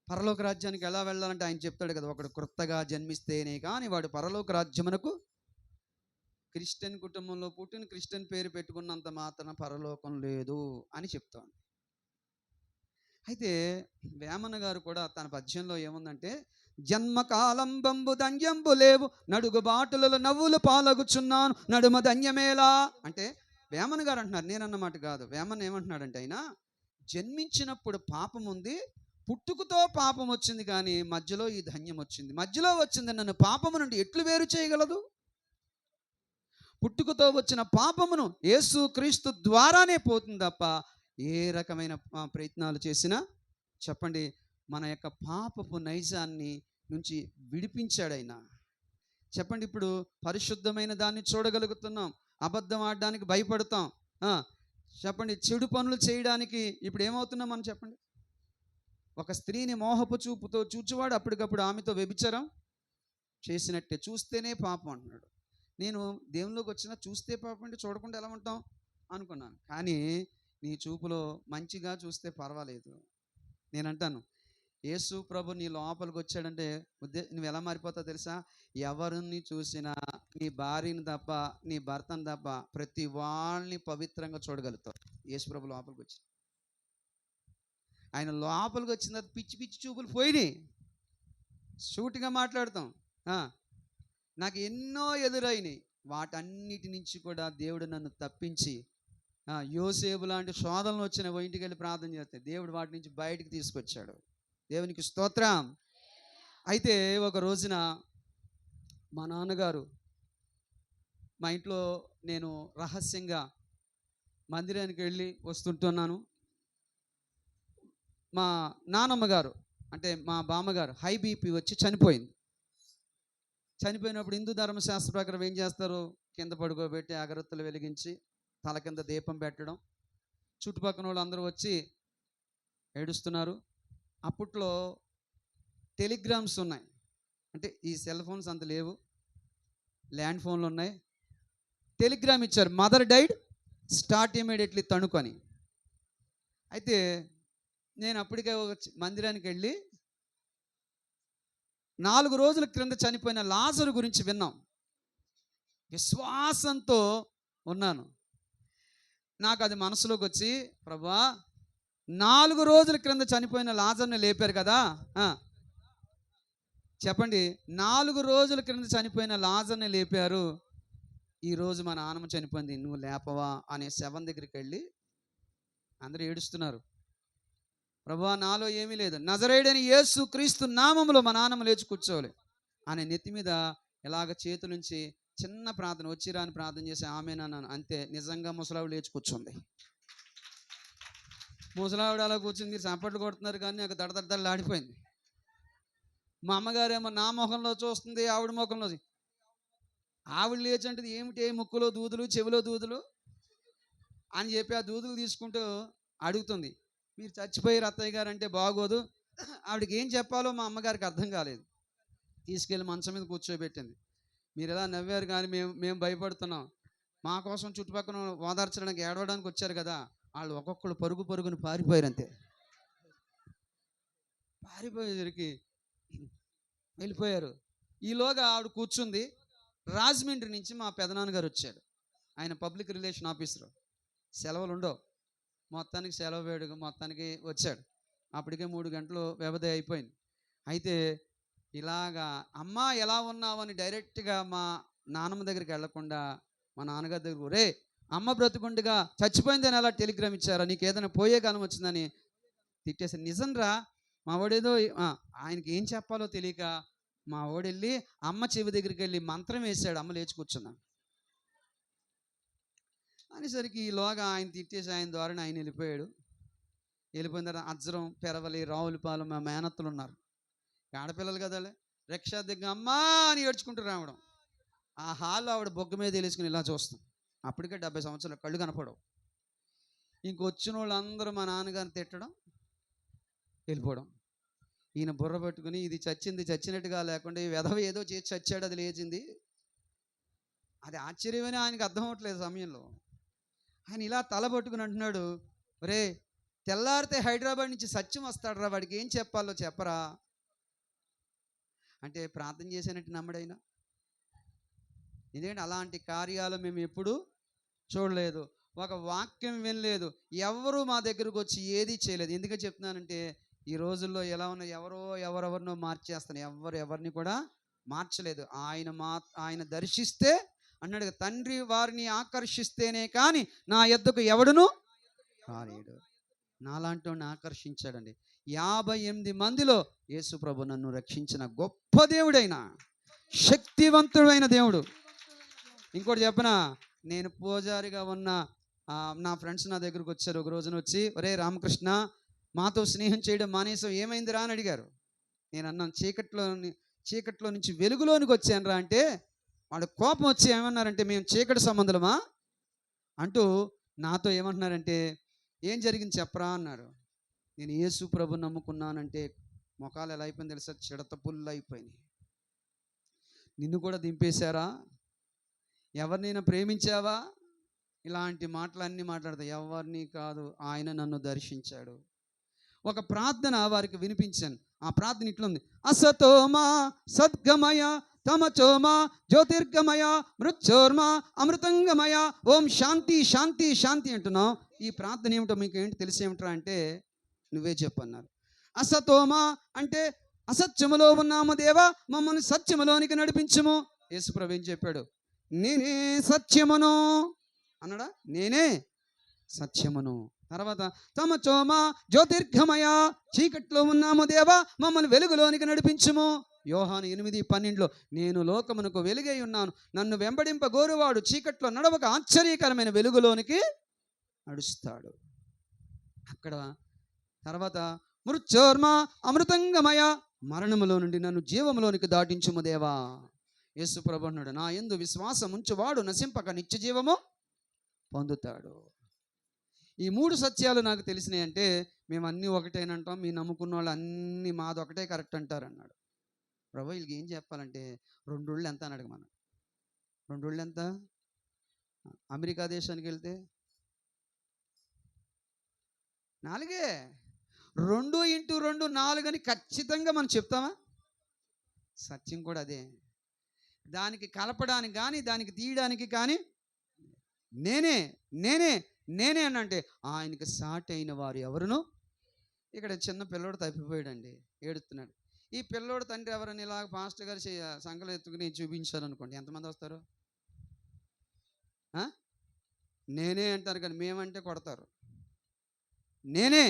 A: పరలోక రాజ్యానికి ఎలా వెళ్ళాలంటే ఆయన చెప్తాడు కదా, ఒకడు క్రొత్తగా జన్మిస్తేనే కానీ వాడు పరలోక రాజ్యమునకు. క్రిస్టియన్ కుటుంబంలో పుట్టిన క్రిస్టియన్ పేరు పెట్టుకున్నంత మాత్రాన పరలోకం లేదు అని చెప్తాను. అయితే వేమన్న గారు కూడా తన పద్యంలో ఏముందంటే, జన్మకాలం బంబు ధన్యంబు లేవు, నడుగు బాటులలో నవ్వులు పాలగుచున్నాను, నడుమ ధన్యమేలా. అంటే వేమన్న గారు అంటున్నారు, నేనన్నమాట కాదు. వేమన్న ఏమంటున్నాడంటే, ఆయన జన్మించినప్పుడు పాపం ఉంది, పుట్టుకతో పాపం వచ్చింది, కానీ మధ్యలో ఈ ధన్యం వచ్చింది. మధ్యలో వచ్చింది నన్ను పాపము నుండి ఎట్లు వేరు చేయగలదు? పుట్టుకతో వచ్చిన పాపమును యేసు క్రీస్తు ద్వారానే పోతుంది తప్ప ఏ రకమైన ప్రయత్నాలు చేసినా, చెప్పండి, మన యొక్క పాపపు నైజాన్ని నుంచి విడిపించాడు ఆయన. చెప్పండి, ఇప్పుడు పరిశుద్ధమైన దాన్ని చూడగలుగుతున్నాం, అబద్ధం ఆడడానికి భయపడతాం. చెప్పండి, చెడు పనులు చేయడానికి ఇప్పుడు ఏమవుతున్నాం మనం? చెప్పండి, ఒక స్త్రీని మోహపు చూపుతో చూచువాడు అప్పటికప్పుడు ఆమెతో వ్యభిచారం చేసినట్టే. చూస్తేనే పాపం అంటున్నాడు. నేను దేవునిలోకి వచ్చినా చూస్తే పాపం అంటే చూడకుండా ఎలా ఉంటాం అనుకున్నాను. కానీ నీ చూపులో మంచిగా చూస్తే పర్వాలేదు. నేను అంటాను, యేసు ప్రభు నీ లోపలికి వచ్చాడంటే నువ్వు ఎలా మారిపోతావు తెలుసా? ఎవరిని చూసినా నీ భార్యని తప్ప, నీ భర్తను తప్ప ప్రతి వాళ్ళని పవిత్రంగా చూడగలుగుతావు. యేసు ప్రభు లోపలికి వచ్చి, ఆయన లోపలికి వచ్చిన తర్వాత పిచ్చి పిచ్చి చూపులు పోయినాయి. సూటిగా మాట్లాడతాం. నాకు ఎన్నో ఎదురైనాయి, వాటన్నిటి నుంచి కూడా దేవుడు నన్ను తప్పించి, యోసేపు లాంటి శోధనలు వచ్చిన ఇంటికి వెళ్ళి ప్రార్థన చేస్తే దేవుడు వాటి నుంచి బయటికి తీసుకొచ్చాడు. దేవునికి స్తోత్రం. అయితే ఒక రోజున మా నాన్నగారు, మా ఇంట్లో నేను రహస్యంగా మందిరానికి వెళ్ళి వస్తుంటున్నాను. మా నానమ్మ గారు, అంటే మా బామ్మగారు హై బీపీ వచ్చి చనిపోయింది. చనిపోయినప్పుడు హిందూ ధర్మశాస్త్ర ప్రకారం ఏం చేస్తారు? కింద పడుకోబెట్టి అగరత్తులు వెలిగించి తల కింద దీపం పెట్టడం. చుట్టుపక్కల వాళ్ళు అందరూ వచ్చి ఏడుస్తున్నారు. అప్పట్లో టెలిగ్రామ్స్ ఉన్నాయి, అంటే ఈ సెల్ ఫోన్స్ అంత లేవు, ల్యాండ్ ఫోన్లు ఉన్నాయి. టెలిగ్రామ్ ఇచ్చారు, మదర్ డైడ్, స్టార్ట్ ఇమీడియట్లీ తణుకొని. అయితే నేను అప్పటికే ఒక మందిరానికి వెళ్ళి 4 రోజుల క్రింద చనిపోయిన లాజరు గురించి విన్నాం. విశ్వాసంతో ఉన్నాను. నాకు అది మనసులోకి వచ్చి, ప్రభువా 4 రోజుల క్రింద చనిపోయిన లాజర్ని లేపారు కదా, చెప్పండి, 4 రోజుల క్రింద చనిపోయిన లాజర్ని లేపారు, ఈరోజు మా నాన్నమ్మ చనిపోయింది, నువ్వు లేపవా అనే శవం దగ్గరికి వెళ్ళి అందరూ ఏడుస్తున్నారు. ప్రభువా నాలో ఏమీ లేదు, నజరేయుడైన యేసు క్రీస్తు నామములో మా నాన్నమ్మ లేచి కూర్చోవాలి అనే నెత్తి మీద ఎలాగ చేతులుంచి చిన్న ప్రార్థన, వచ్చిరాని ప్రార్థన చేసి ఆమేనన్నాను. అంతే, నిజంగా ముసలావిడ లేచి కూర్చుంది. ముసలావిడ అలా కూర్చుంది, మీరు చప్పట్లు కొడుతున్నారు కానీ నాకు దడదడలాడిపోయింది. మా అమ్మగారేమో నా ముఖంలో చూస్తుంది, ఆవిడ ముఖంలో. ఆవిడ లేచి అంటే ఏమిటి, ముక్కులో దూదులు, చెవిలో దూదులు అని చెప్పి ఆ దూదులు తీసుకుంటూ అడుగుతుంది, మీరు చచ్చిపోయారు అత్తయ్య గారు అంటే బాగోదు. ఆవిడకి ఏం చెప్పాలో మా అమ్మగారికి అర్థం కాలేదు. తీసుకెళ్ళి మంచం మీద కూర్చోబెట్టింది. మీరు ఎలా నవ్వారు కానీ మేము భయపడుతున్నాం. మా కోసం చుట్టుపక్కల ఓదార్చడానికి ఏడవడానికి వచ్చారు కదా, వాళ్ళు ఒక్కొక్కరు పరుగు పరుగుని పారిపోయారు అంతే. పారిపోయేసరికి వెళ్ళిపోయారు. ఈలోగా ఆవిడ కూర్చుంది. రాజమండ్రి నుంచి మా పెదనాన్నగారు వచ్చాడు. ఆయన పబ్లిక్ రిలేషన్ ఆఫీసరు. సెలవులు ఉండవు, మొత్తానికి సెలవు వేడుక మొత్తానికి వచ్చాడు. అప్పటికే 3 గంటలు వ్యవధి అయిపోయింది. అయితే ఇలాగా అమ్మా ఎలా ఉన్నావని డైరెక్ట్గా మా నాన్నమ్మ దగ్గరికి వెళ్లకుండా మా నాన్నగారి దగ్గర, రే అమ్మ బ్రతుకుండగా చచ్చిపోయిందని ఎలా టెలిగ్రామ్ ఇచ్చారా, నీకు ఏదైనా పోయే కాలం వచ్చిందని తిట్టేసాను. నిజం రా, మా వాడేదో ఆయనకి ఏం చెప్పాలో తెలియక మా వాడెళ్ళి అమ్మ చెవి దగ్గరికి వెళ్ళి మంత్రం వేసాడు. అమ్మ లేచి కూర్చున్నాను అనేసరికి ఈలోగా ఆయన తిట్టేసి ఆయన ద్వారా ఆయన వెళ్ళిపోయాడు. వెళ్ళిపోయిన తర్వాత అజ్జరం, పెరవలి, రావులపాలెం మా మేనత్తలు ఉన్నారు. ఆడపిల్లలు కదా, రిక్షా దగ్గర అమ్మా అని ఏడ్చుకుంటూ రావడం. ఆ హాల్లో ఆవిడ బొగ్గ మీద వేసుకుని ఇలా చూస్తాం. అప్పటికే 70 సంవత్సరాలు, కళ్ళు కనపడవు. ఇంకొచ్చిన వాళ్ళందరూ మా నాన్నగారిని తిట్టడం, వెళ్ళిపోవడం. ఈయన బుర్ర పట్టుకుని ఇది చచ్చింది చచ్చినట్టుగా లేకుండా ఈ వెధవ ఏదో చేసి చచ్చాడు, అది లేచింది. అది ఆశ్చర్యమని ఆయనకు అర్థం అవ్వట్లేదు సమయంలో. ఆయన ఇలా తల పట్టుకుని అంటున్నాడు, రే తెల్లారితే హైదరాబాద్ నుంచి సత్యం వస్తాడు రా, వాడికి ఏం చెప్పాలో చెప్పరా అంటే ప్రార్థన చేశానంటే నమ్మడైనా. ఎందుకంటే అలాంటి కార్యాలు మేము ఎప్పుడు చూడలేదు, ఒక వాక్యం వినలేదు, ఎవరు మా దగ్గరకు వచ్చి ఏది చేయలేదు. ఎందుకని చెప్తున్నానంటే ఈ రోజుల్లో ఎలా ఉన్నా ఎవరెవరినో మార్చేస్తాను, ఎవరిని కూడా మార్చలేదు. ఆయన దర్శిస్తే అన్నాడు, తండ్రి వారిని ఆకర్షిస్తేనే కానీ నా యొద్దకు ఎవడును రాలేడు. నాలాంటి వాడిని ఆకర్షించాడండి. 58 మందిలో యేసు ప్రభు నన్ను రక్షించిన గొప్ప దేవుడైన శక్తివంతుడైన దేవుడు. ఇంకోటి చెప్పనా, నేను పూజారిగా ఉన్న నా ఫ్రెండ్స్ నా దగ్గరకు వచ్చారు. ఒక రోజున వచ్చి, ఒరే రామకృష్ణ మాతో స్నేహం చేయడం మానేసావు, ఏమైంది రా అని అడిగారు. నేను అన్నాను, చీకట్లో నుంచి వెలుగులోనికి వచ్చాను రా అంటే వాడు కోపం వచ్చి ఏమన్నారంటే, మేము చీకటి సంబంధులమా అంటూ నాతో ఏమంటున్నారంటే, ఏం జరిగింది చెప్పరా అన్నారు. నేను యేసు ప్రభు నమ్ముకున్నానంటే మొఖాలు ఎలా అయిపోయింది తెలుసా, చిడత పుల్ల అయిపోయింది. నిన్ను కూడా దింపేశారా, ఎవరినైనా ప్రేమించావా, ఇలాంటి మాటలన్నీ మాట్లాడతా. ఎవరిని కాదు, ఆయన నన్ను దర్శించాడు. ఒక ప్రార్థన వారికి వినిపించాను. ఆ ప్రార్థన ఇట్లుంది, అసతోమా సద్గమయ తమచోమా జ్యోతిర్గమయ మృత్యోర్మ అమృతంగమయ ఓం శాంతి శాంతి శాంతి అంటున్నాం. ఈ ప్రార్థన ఏమిటో మీకు ఏంటి తెలిసేమిట్రా అంటే, నువ్వే చెప్పన్నారు. అసతోమా అంటే అసత్యములో ఉన్నాము దేవా, మమ్మల్ని సత్యములోనికి నడిపించుము. యేసుప్రభు ఏం చెప్పాడు, నేనే సత్యమును అన్నాడా, నేనే సత్యమును. తర్వాత తమచోమా జ్యోతిర్గమయ, చీకట్లో ఉన్నాము దేవా, మమ్మల్ని వెలుగులోనికి నడిపించుము. యోహాను 8:12, నేను లోకమునకు వెలుగై ఉన్నాను, నన్ను వెంబడింపగోరువాడు చీకట్లో నడవక ఆశ్చర్యకరమైన వెలుగులోనికి నడుస్తాడు. అక్కడ తర్వాత మృత్యోర్మ అమృతంగమయ, మరణములో నుండి నన్ను జీవములోనికి దాటించుము దేవా. యేసు ప్రభు అన్నాడు, నా యందు విశ్వాసం ఉంచువాడు నశింపక నిత్య జీవము పొందుతాడు. ఈ 3 సత్యాలు నాకు తెలిసినాయి. అంటే మేము అన్నీ ఒకటేనంటాం, మీ నమ్ముకున్న వాళ్ళు అన్నీ మాది ఒకటే కరెక్ట్ అంటారు అన్నాడు. ప్రభు వీళ్ళకి ఏం చెప్పాలంటే 2 రోజులు ఎంత అన్నాడు. మనం 2 రోజులు ఎంత, అమెరికా దేశానికి వెళ్తే 4, 2 × 2 4 అని ఖచ్చితంగా మనం చెప్తామా? సత్యం కూడా అదే. దానికి కలపడానికి కానీ దానికి తీయడానికి కానీ నేనే నేనే నేనే అని అంటే ఆయనకి సాటి అయిన వారు ఎవరును. ఇక్కడ చిన్న పిల్లోడు తప్పిపోయాడండి, ఏడుస్తున్నాడు. ఈ పిల్లోడు తండ్రి ఎవరని ఇలా పాస్టర్ గారు సంకలు ఎత్తుకుని చూపించారనుకోండి, ఎంతమంది వస్తారు? నేనే అంటారు, కానీ మేమంటే కొడతారు. నేనే.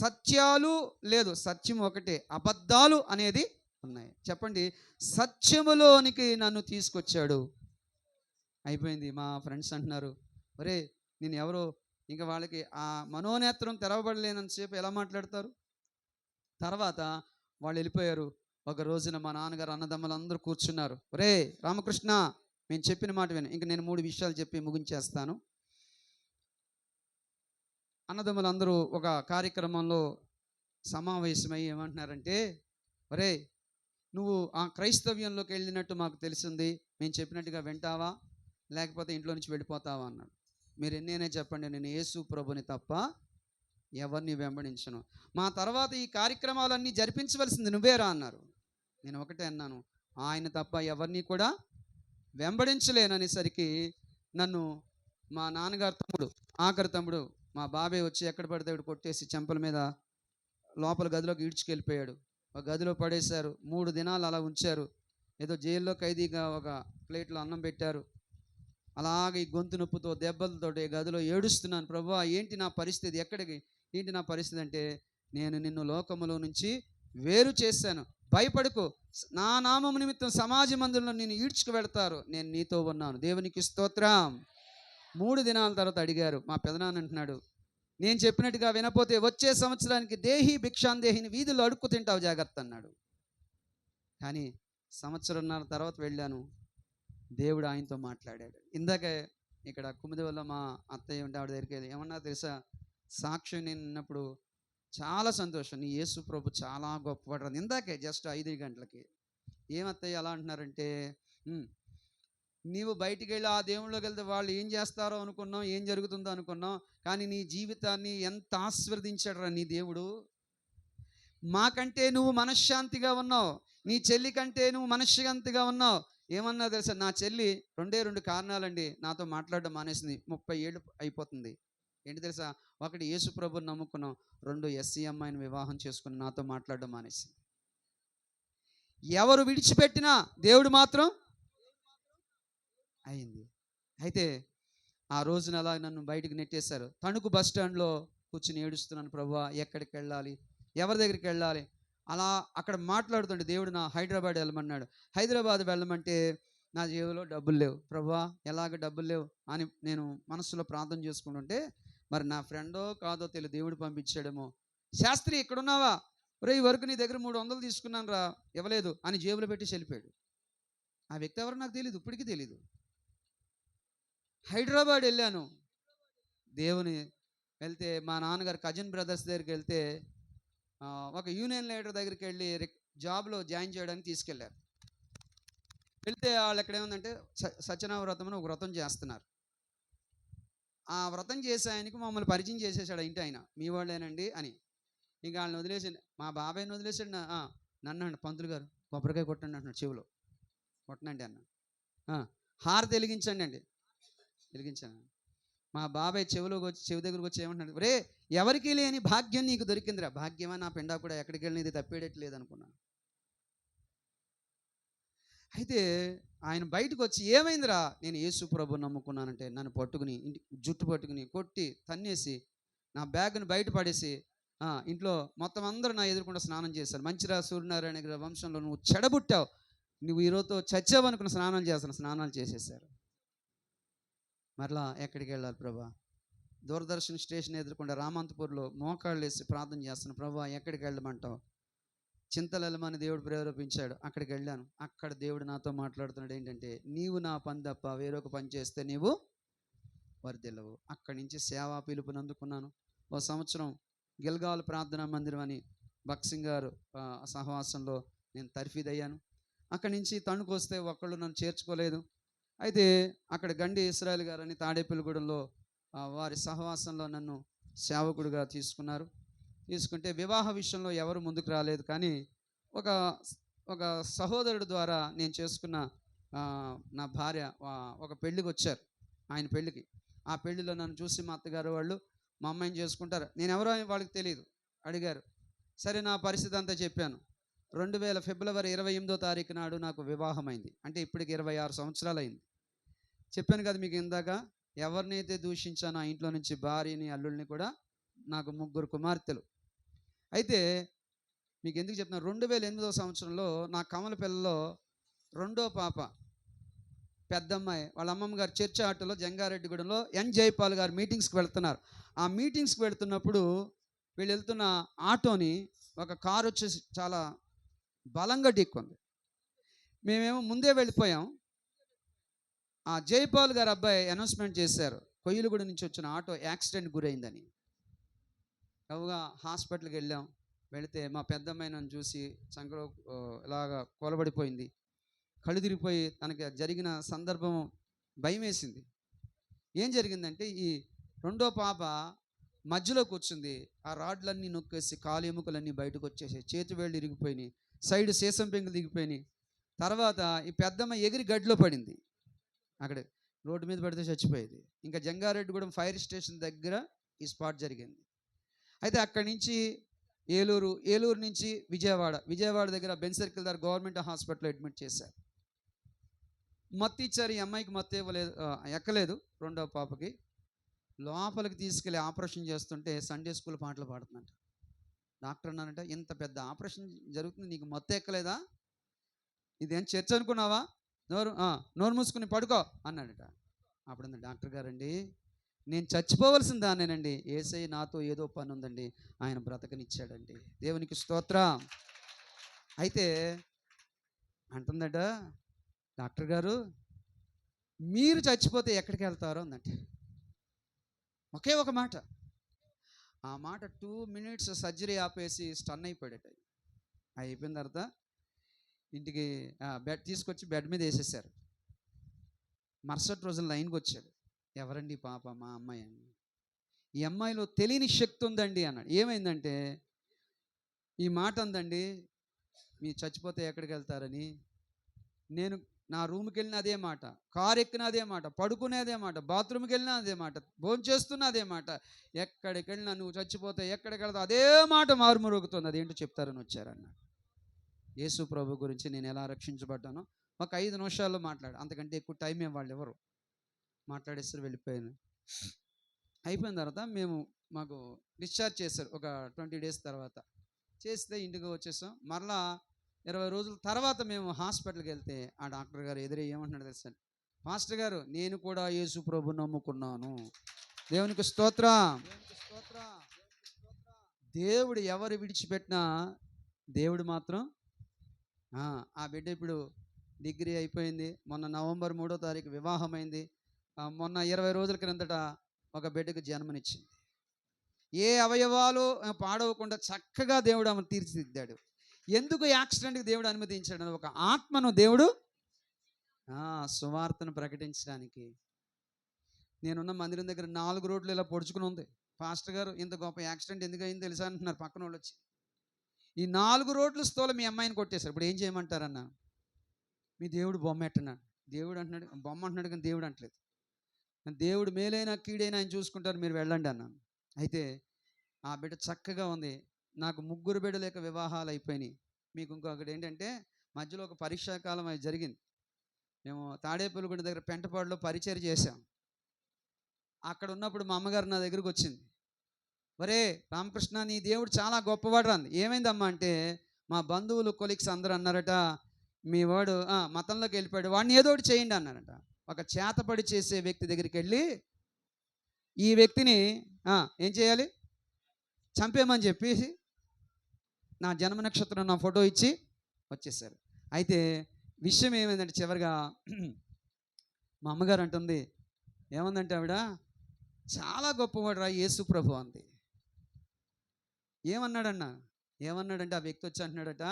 A: సత్యాలు లేదు, సత్యం ఒకటే, అబద్ధాలు అనేది ఉన్నాయి. చెప్పండి, సత్యములోనికి నన్ను తీసుకొచ్చాడు. అయిపోయింది. మా ఫ్రెండ్స్ అంటున్నారు, ఒరే నేను ఎవరో, ఇంకా వాళ్ళకి ఆ మనోనేత్రం తెరవబడలేనంతసేపు ఎలా మాట్లాడతారు. తర్వాత వాళ్ళు వెళ్ళిపోయారు. ఒక రోజున మా నాన్నగారు అన్నదమ్ములందరూ కూర్చున్నారు. ఒరే రామకృష్ణ, మేము చెప్పిన మాట విను. ఇంక నేను 3 విషయాలు చెప్పి ముగించేస్తాను. అన్నదమ్ములందరూ ఒక కార్యక్రమంలో సమావేశమై ఏమంటున్నారంటే, ఒరే నువ్వు ఆ క్రైస్తవ్యంలోకి వెళ్ళినట్టు మాకు తెలిసింది, మేము చెప్పినట్టుగా వింటావా? లేకపోతే ఇంట్లో నుంచి వెళ్ళిపోతావా అన్నాడు. మీరు ఎన్నైనా చెప్పండి, నేను యేసు ప్రభుని తప్ప ఎవరిని వెంబడించను. మా తర్వాత ఈ కార్యక్రమాలన్నీ జరిపించవలసింది నువ్వేరా అన్నారు. నేను ఒకటే అన్నాను, ఆయన తప్ప ఎవరిని కూడా వెంబడించలేననేసరికి నన్ను మా నాన్నగారు తమ్ముడు, ఆఖరి తమ్ముడు మా బాబాయ్ వచ్చి ఎక్కడ పడితే అక్కడ కొట్టేసి చెంపల మీద లోపల గదిలోకి ఈడ్చుకెళ్ళిపోయాడు. ఒక గదిలో పడేశారు. 3 దినాలు అలా ఉంచారు. ఏదో జైల్లో ఖైదీగా ఒక ప్లేట్లో అన్నం పెట్టారు. అలాగే ఈ గొంతు నొప్పుతో దెబ్బలతోటి గదిలో ఏడుస్తున్నాను. ప్రభువా ఏంటి నా పరిస్థితి, ఎక్కడికి ఏంటి నా పరిస్థితి అంటే, నేను నిన్ను లోకములో నుంచి వేరు చేశాను, భయపడకు, నా నామము నిమిత్తం సమాజ మందిరంలో నేను ఈడ్చుకు వెళ్తారు, నేను నీతో ఉన్నాను. దేవునికి స్తోత్రం. 3 దినాల తర్వాత అడిగారు. మా పెదనాన్న అంటున్నాడు, నేను చెప్పినట్టుగా వినపోతే వచ్చే సంవత్సరానికి దేహి భిక్షాందేహిని వీధుల్లో అడుక్కు తింటావు జాగ్రత్త అన్నాడు. కానీ సంవత్సరంన్నర తర్వాత వెళ్ళాను. దేవుడు ఆయనతో మాట్లాడాడు. ఇందాకే ఇక్కడ కుమిదివల్ల మా అత్తయ్య ఉంటే ఆవిడ దగ్గరికి వెళ్ళి ఏమన్నా తెలుసా, సాక్ష్యం నేను విన్నప్పుడు చాలా సంతోషం, నీ యేసు ప్రభు చాలా గొప్పవాడు. ఇందాకే జస్ట్ 5 గంటలకి ఏమత్తయ్య అలా అంటున్నారంటే, నీవు బయటికి వెళ్ళి ఆ దేవుళ్ళకి వెళ్తే వాళ్ళు ఏం చేస్తారో అనుకున్నాం, ఏం జరుగుతుందో అనుకున్నాం, కానీ నీ జీవితాన్ని ఎంత ఆశీర్వదించాడురా నీ దేవుడు. మాకంటే నువ్వు మనశ్శాంతిగా ఉన్నావు, నీ చెల్లి కంటే నువ్వు మనశ్శాంతిగా ఉన్నావు. ఏమన్నా తెలుసా, నా చెల్లి 2 కారణాలండి నాతో మాట్లాడడం మానేసింది. 30 ఏళ్ళు అయిపోతుంది. ఏంటి తెలుసా, ఒకటి యేసు ప్రభుని నమ్ముకున్నాం, 2 ఎస్సీ అమ్మాయిని వివాహం చేసుకుని నాతో మాట్లాడడం మానేసింది. ఎవరు విడిచిపెట్టినా దేవుడు మాత్రం అయింది. అయితే ఆ రోజున అలా నన్ను బయటికి నెట్టేశారు. తణుకు బస్ స్టాండ్లో కూర్చుని ఏడుస్తున్నాను, ప్రభువా ఎక్కడికి వెళ్ళాలి, ఎవరి దగ్గరికి వెళ్ళాలి. అలా అక్కడ మాట్లాడుతుంటే దేవుడు నా హైదరాబాద్ వెళ్ళమన్నాడు. హైదరాబాద్ వెళ్ళమంటే నా జేబులో డబ్బులు లేవు. ప్రభువా ఎలాగ డబ్బులు లేవు అని నేను మనసులో ప్రార్థన చేసుకుంటుంటే, మరి నా ఫ్రెండో కాదో తెలియదు, దేవుడు పంపించాడేమో. శాస్త్రి ఇక్కడున్నావా, రే ఈ వరకు నీ దగ్గర 300 తీసుకున్నాను రా, ఇవ్వలేదు అని జేబులో పెట్టి వెళ్ళిపోయాడు. ఆ వ్యక్తి ఎవరో నాకు తెలియదు, ఇప్పటికీ తెలీదు. హైదరాబాద్ వెళ్ళాను. దేవుని వెళ్తే మా నాన్నగారు కజిన్ బ్రదర్స్ దగ్గరికి వెళ్తే ఒక యూనియన్ లీడర్ దగ్గరికి వెళ్ళి జాబ్లో జాయిన్ చేయడానికి తీసుకెళ్ళారు. వెళ్తే వాళ్ళు ఎక్కడ ఏముందంటే సత్యనారాయణ వ్రతం అని ఒక వ్రతం చేస్తున్నారు. ఆ వ్రతం చేసే ఆయనకి మమ్మల్ని పరిచయం చేసేసాడు ఇంటి ఆయన, మీ వాళ్ళేనండి అని. ఇంకా వాళ్ళని వదిలేసండి, మా బాబాయ్ని వదిలేసాడు. నన్ను అండి, పంతులు గారు కొబ్బరికాయ కొట్టండి అంటున్నాడు, చెవిలో కొట్టనండి అన్న. హారతి వెలిగించండి అండి, వెలిగించాను. మా బాబాయ్ చెవి దగ్గరకు వచ్చి ఏమంటున్నాడు, రే ఎవరికి లేని భాగ్యం నీకు దొరికిందిరా. భాగ్యమా నా పెండా కూడా ఎక్కడికి వెళ్ళినది తప్పేయట్లేదు అనుకున్నాను. అయితే ఆయన బయటకు వచ్చి ఏమైందిరా, నేను యేసు ప్రభు నమ్ముకున్నానంటే నన్ను పట్టుకుని జుట్టు పట్టుకుని కొట్టి తన్నేసి నా బ్యాగ్ను బయట పడేసి ఇంట్లో మొత్తం అందరూ నా ఎదుర్కొంటే స్నానం చేశారు. మంచిరా సూర్యనారాయణ గారి వంశంలో నువ్వు చెడబుట్టావు, నువ్వు ఈరోజుతో చచ్చావనుకున్న స్నానాలు చేసేసారు. మరలా ఎక్కడికి వెళ్ళాలి ప్రభా, దూరదర్శన్ స్టేషన్ ఎదుర్కొంటే రామంతపూర్లో మోకాళ్ళు వేసి ప్రార్థన చేస్తాను, ప్రభా ఎక్కడికి వెళ్ళమంటావు. చింతలెల్లమని దేవుడు ప్రేరేపించాడు, అక్కడికి వెళ్ళాను. అక్కడ దేవుడు నాతో మాట్లాడుతున్నాడు ఏంటంటే, నీవు నా పని తప్ప వేరొక పని చేస్తే నీవు వర్ధిల్లవు. అక్కడి నుంచి సేవా పిలుపుని అందుకున్నాను. ఓ సంవత్సరం గిల్గాల్ ప్రార్థనా మందిరం అని బక్సింగ్ గారు సహవాసంలో నేను తర్ఫీదయ్యాను. అక్కడి నుంచి తణుకు వస్తే ఒక్కళ్ళు నన్ను చేర్చుకోలేదు. అయితే అక్కడ గండి ఇస్రాయల్ గారు అని తాడేపల్లిగూడెంలో వారి సహవాసంలో నన్ను సేవకుడిగా తీసుకుంటే వివాహ విషయంలో ఎవరు ముందుకు రాలేదు. కానీ ఒక సహోదరుడు ద్వారా నేను చేసుకున్న నా భార్య ఒక పెళ్ళికి వచ్చారు. ఆయన పెళ్ళికి, ఆ పెళ్ళిలో నన్ను చూసి మా అత్తగారు వాళ్ళు మా అమ్మాయిని చేసుకుంటారు, నేను ఎవరో వాళ్ళకి తెలియదు, అడిగారు. సరే నా పరిస్థితి అంతా చెప్పాను. 2000 ఫిబ్రవరి 28వ తారీఖు నాడు నాకు వివాహమైంది. అంటే ఇప్పటికి 26 సంవత్సరాలు అయింది. చెప్పాను కదా మీకు ఇందాక, ఎవరినైతే దూషించానో ఆ ఇంట్లో నుంచి భార్యని అల్లుల్ని కూడా నాకు 3 కుమార్తెలు. అయితే మీకు ఎందుకు చెప్తున్నా, 2008వ సంవత్సరంలో నా కమల పిల్లలో రెండో పాప పెద్దమ్మాయి వాళ్ళ అమ్మమ్మ గారు చర్చి ఆటోలో జంగారెడ్డిగూడెంలో ఎన్ జైపాల్ గారు మీటింగ్స్కి వెళ్తున్నారు. ఆ మీటింగ్స్కి వెళ్తున్నప్పుడు వీళ్ళు వెళ్తున్న ఆటోని ఒక కారు వచ్చేసి చాలా బలంగా ఢీక్కుంది. మేమేమో ముందే వెళ్ళిపోయాం. ఆ జైపాల్ గారు అబ్బాయి అనౌన్స్మెంట్ చేశారు, కొయ్యలగూడ నుంచి వచ్చిన ఆటో యాక్సిడెంట్ గురైందని. కవుగా హాస్పిటల్కి వెళ్ళాం. వెళితే మా పెద్దమ్మాయి నన్ను చూసి సంకలో ఇలాగా కూలబడిపోయింది, కళ్ళు తిరిగిపోయి తనకి జరిగిన సందర్భం భయం వేసింది. ఏం జరిగిందంటే ఈ రెండో పాప మధ్యలో కూర్చుంది. ఆ రాడ్లన్నీ నొక్కేసి కాలు ఎముకలన్నీ బయటకు వచ్చేసాయి, చేతి వేళ్ళు ఇరిగిపోయినాయి, సైడ్ సీసం పెంకులు దిగిపోయినాయి. తర్వాత ఈ పెద్దమ్మ ఎగిరి గడ్డిలో పడింది. అక్కడ రోడ్డు మీద పడితే చచ్చిపోయేది. ఇంకా జంగారెడ్డిగూడెం ఫైర్ స్టేషన్ దగ్గర ఈ స్పాట్ జరిగింది. అయితే అక్కడి నుంచి ఏలూరు నుంచి విజయవాడ దగ్గర బెన్ సర్కిల్ దగ్గర గవర్నమెంట్ హాస్పిటల్లో అడ్మిట్ చేశారు. మత్తు ఇచ్చారు. ఈ అమ్మాయికి మత్తు ఇవ్వలేదు, ఎక్కలేదు. రెండవ పాపకి లోపలికి తీసుకెళ్ళి ఆపరేషన్ చేస్తుంటే సండే స్కూల్ పాటలు పాడుతుందంట. డాక్టర్ అన్నారంట, ఇంత పెద్ద ఆపరేషన్ జరుగుతుంది, నీకు మత్తు ఎక్కలేదా? ఇదేం చర్చ అనుకున్నావా? నోరు మూసుకుని పడుకో అన్నాడట. అప్పుడు డాక్టర్ గారండి, నేను చచ్చిపోవలసిన దాన్నేనండి, యేసయ్య నాతో ఏదో పని ఉందండి, ఆయన బ్రతకనిచ్చాడండి, దేవునికి స్తోత్రం. అయితే అంటుందట, డాక్టర్ గారు మీరు చచ్చిపోతే ఎక్కడికి వెళ్తారో అందంటే. ఒకే ఒక మాట, ఆ మాట 2 minutes సర్జరీ ఆపేసి స్టన్ అయిపోయాడట. అయిపోయిన తర్వాత ఇంటికి బెడ్ తీసుకొచ్చి బెడ్ మీద వేసేసారు. మరుసటి రోజున లైన్కి వచ్చాడు. ఎవరండి పాప? మా అమ్మాయి అండి. ఈ అమ్మాయిలో తెలియని శక్తి ఉందండి అన్నాడు. ఏమైందంటే ఈ మాట అందండి, మీ చచ్చిపోతే ఎక్కడికి వెళ్తారని. నేను నా రూమ్కి వెళ్ళిన అదే మాట, కారు ఎక్కిన అదే మాట, పడుకునేదే మాట, బాత్రూమ్కి వెళ్ళినా అదే మాట, భోజనం చేస్తున్న అదే మాట, ఎక్కడికి వెళ్ళినా నువ్వు చచ్చిపోతే ఎక్కడికి వెళ్తావు అదే మాట మారుమరుగుతుంది. అదేంటో చెప్తారని వచ్చారన్న. యేసు ప్రభు గురించి నేను ఎలా రక్షించబడ్డానో ఒక 5 నిమిషాల్లో మాట్లాడు, అంతకంటే ఎక్కువ టైం వాళ్ళు ఎవరు మాట్లాడేస్తారు. వెళ్ళిపోయాను. అయిపోయిన తర్వాత మాకు డిశ్చార్జ్ చేశారు ఒక 20 days తర్వాత. చేస్తే ఇంటికి వచ్చేసాం. మరలా 20 రోజుల తర్వాత మేము హాస్పిటల్కి వెళ్తే ఆ డాక్టర్ గారు ఎదురు ఏమంటున్నాడు తెలుసా? మాస్టర్ గారు, నేను కూడా యేసు ప్రభు నమ్ముకున్నాను. దేవునికి స్తోత్రం. దేవుడు ఎవరు విడిచిపెట్టినా దేవుడు మాత్రం ఆ బిడ్డ ఇప్పుడు డిగ్రీ అయిపోయింది. మొన్న November 3వ తారీఖు వివాహమైంది. మొన్న 20 రోజుల క్రిందట ఒక బిడ్డకు జన్మనిచ్చింది. ఏ అవయవాలు పాడవకుండా చక్కగా దేవుడు ఆమెను తీర్చిదిద్దాడు. ఎందుకు యాక్సిడెంట్కి దేవుడు అనుమతించాడు? ఒక ఆత్మను దేవుడు సువార్తను ప్రకటించడానికి. నేనున్న మందిరం దగ్గర 4 రోడ్లు ఇలా పొడుచుకుని ఉంది. పాస్టర్ గారు, ఇంత గొప్ప యాక్సిడెంట్ ఎందుకు అయింది తెలుసా అంటున్నారు పక్కన వాళ్ళు వచ్చి. ఈ 4 రోడ్లు స్థూలం మీ అమ్మాయిని కొట్టేశారు. ఇప్పుడు ఏం చేయమంటారన్నా? మీ దేవుడు బొమ్మ ఎట్టన్నాడు. దేవుడు అంటున్నాడు, బొమ్మ అంటున్నాడు కానీ దేవుడు అంటలేదు. దేవుడు మేలైనా కీడైనా ఆయన చూసుకుంటారు, మీరు వెళ్ళండి అన్నాను. అయితే ఆ బిడ్డ చక్కగా ఉంది. నాకు 3 బిడ్డలేక వివాహాలు అయిపోయినాయి. మీకు ఇంకొకటి ఏంటంటే, మధ్యలో ఒక పరీక్షాకాలం అది జరిగింది. మేము తాడేపల్లిగూడ దగ్గర పెంటపాడులో పరిచయం చేశాం. అక్కడ ఉన్నప్పుడు మా అమ్మగారు నా దగ్గరకు వచ్చింది. ఒరే రామకృష్ణ, నీ దేవుడు చాలా గొప్పవాడు అంది. ఏమైందమ్మా అంటే, మా బంధువులు కొలీగ్స్ అందరూ అన్నారట, మీ వాడు మతంలోకి వెళ్ళిపోయాడు, వాడిని ఏదో ఒకటి చేయండి అన్నారట. ఒక చేతపడి చేసే వ్యక్తి దగ్గరికి వెళ్ళి ఈ వ్యక్తిని ఏం చేయాలి, చంపేమని చెప్పేసి నా జన్మ నక్షత్రం నా ఫోటో ఇచ్చి వచ్చేసారు. అయితే విషయం ఏమైందంటే చివరిగా మా అమ్మగారు అంటుంది, ఏమందంటే ఆవిడ, చాలా గొప్పవాడు రా యేసు ప్రభు అంది. ఏమన్నాడంటే ఆ వ్యక్తి వచ్చి అంటున్నాడట,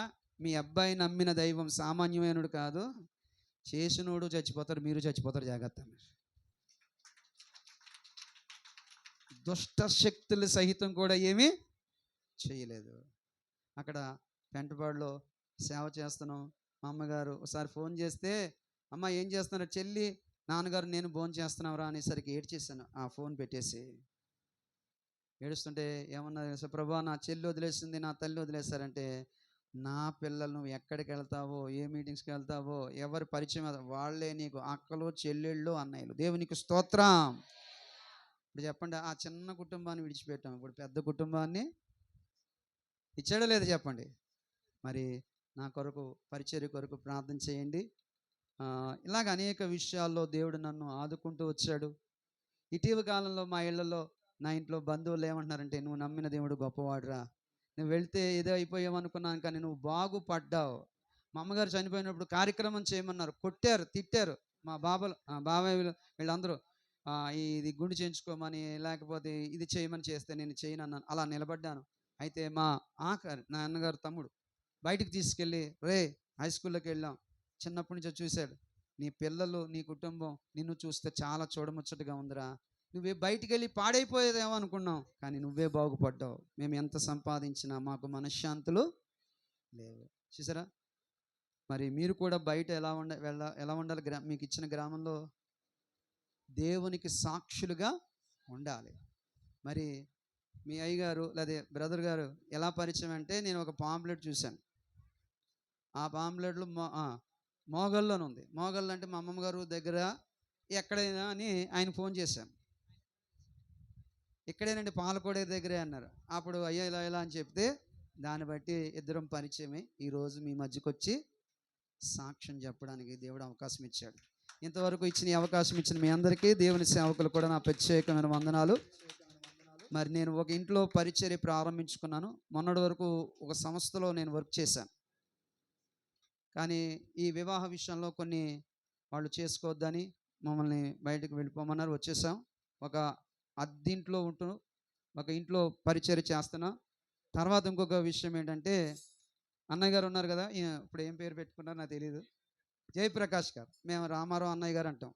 A: మీ అబ్బాయి నమ్మిన దైవం సామాన్యమైనడు కాదు, చేసినోడు చచ్చిపోతారు, మీరు చచ్చిపోతారు, జాగ్రత్త. దుష్ట శక్తులు సహితం కూడా ఏమీ చేయలేదు. అక్కడ పెంటపాడులో సేవ చేస్తున్నాం. మా అమ్మగారు ఒకసారి ఫోన్ చేస్తే, అమ్మ ఏం చేస్తున్నారు? చెల్లి, నాన్నగారు నేను భోజనం చేస్తున్నావురా అనేసరికి ఏడ్చేసాను. ఆ ఫోన్ పెట్టేసి ఏడుస్తుంటే ఏమన్నా, ప్రభా నా చెల్లి వదిలేసింది, నా తల్లి వదిలేస్తారంటే, నా పిల్లలు నువ్వు ఎక్కడికి వెళ్తావో, ఏ మీటింగ్స్కి వెళ్తావో, ఎవరి పరిచయం వాళ్ళే నీకు అక్కలు, చెల్లెళ్ళు, అన్నయ్యలు. దేవునికి స్తోత్రం. ఇప్పుడు చెప్పండి, ఆ చిన్న కుటుంబాన్ని విడిచిపెట్టాం, ఇప్పుడు పెద్ద కుటుంబాన్ని ఇచ్చాడో లేదో చెప్పండి. మరి నా కొరకు, పరిచర్య కొరకు ప్రార్థన చేయండి. ఇలాగ అనేక విషయాల్లో దేవుడు నన్ను ఆదుకుంటూ వచ్చాడు. ఇటీవల కాలంలో మా ఇళ్లలో, నా ఇంట్లో బంధువులు ఏమంటున్నారంటే, నువ్వు నమ్మిన దేవుడు గొప్పవాడురా, నువ్వు వెళ్తే ఏదో అయిపోయావు అనుకున్నాను కానీ నువ్వు బాగుపడ్డావు. మా అమ్మగారు చనిపోయినప్పుడు కార్యక్రమం చేయమన్నారు, కొట్టారు, తిట్టారు. మా బాబాయ్ వీళ్ళందరూ ఇది గుండు చేయించుకోమని, లేకపోతే ఇది చేయమని చేస్తే నేను చేయను అన్నాను. అలా నిలబడ్డాను. అయితే మా నాన్నగారు తమ్ముడు బయటికి తీసుకెళ్ళి, రే హై స్కూల్లోకి వెళ్ళాం, చిన్నప్పటి నుంచి చూశాడు, నీ పిల్లలు, నీ కుటుంబం నిన్ను చూస్తే చాలా చూడముచ్చటగా ఉందిరా. నువ్వే బయటికి వెళ్ళి పాడైపోయేదేమో అనుకున్నాం, కానీ నువ్వే బాగుపడ్డావు. మేము ఎంత సంపాదించినా మాకు మనశ్శాంతులు లేవు. చూసారా? మరి మీరు కూడా బయట ఎలా ఉండాలి? మీకు ఇచ్చిన గ్రామంలో దేవునికి సాక్షులుగా ఉండాలి. మరి మీ అయ్యగారు లేదా బ్రదర్ గారు ఎలా పరిచయం అంటే, నేను ఒక పాంప్లెట్ చూశాను. ఆ పాంప్లెట్లో మోగల్లోనే ఉంది. మోగల్ అంటే మా అమ్మమ్మ గారు దగ్గర ఎక్కడైనా అని ఆయన ఫోన్ చేశాను. ఇక్కడేనండి, పాలకోడేరు దగ్గరే అన్నారు. అప్పుడు అయ్యా ఇలా ఇలా అని చెప్తే, దాన్ని బట్టి ఇద్దరం పరిచయమై ఈరోజు మీ మధ్యకు వచ్చి సాక్ష్యం చెప్పడానికి దేవుడు అవకాశం ఇచ్చాడు. ఇంతవరకు ఇచ్చిన ఈ అవకాశం ఇచ్చిన మీ అందరికీ, దేవుని సేవకులు కూడా నా ప్రత్యేకమైన వందనాలు. మరి నేను ఒక ఇంట్లో పరిచర్య ప్రారంభించుకున్నాను. మొన్నటి వరకు ఒక సంస్థలో నేను వర్క్ చేశాను. కానీ ఈ వివాహ విషయంలో కొన్ని వాళ్ళు చేసుకోవద్దని మమ్మల్ని బయటకు వెళ్ళిపోమన్నారు. వచ్చేసాం. ఒక అద్దింట్లో ఉంటూ ఒక ఇంట్లో పరిచర్య చేస్తున్నా. తర్వాత ఇంకొక విషయం ఏంటంటే, అన్నయ్య గారు ఉన్నారు కదా, ఇప్పుడు ఏం పేరు పెట్టుకున్నారో నాకు తెలియదు, జయప్రకాష్ గారు. మేము రామారావు అన్నయ్య గారు అంటాం.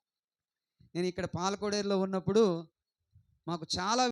A: నేను ఇక్కడ పాలకోడేరులో ఉన్నప్పుడు మాకు చాలా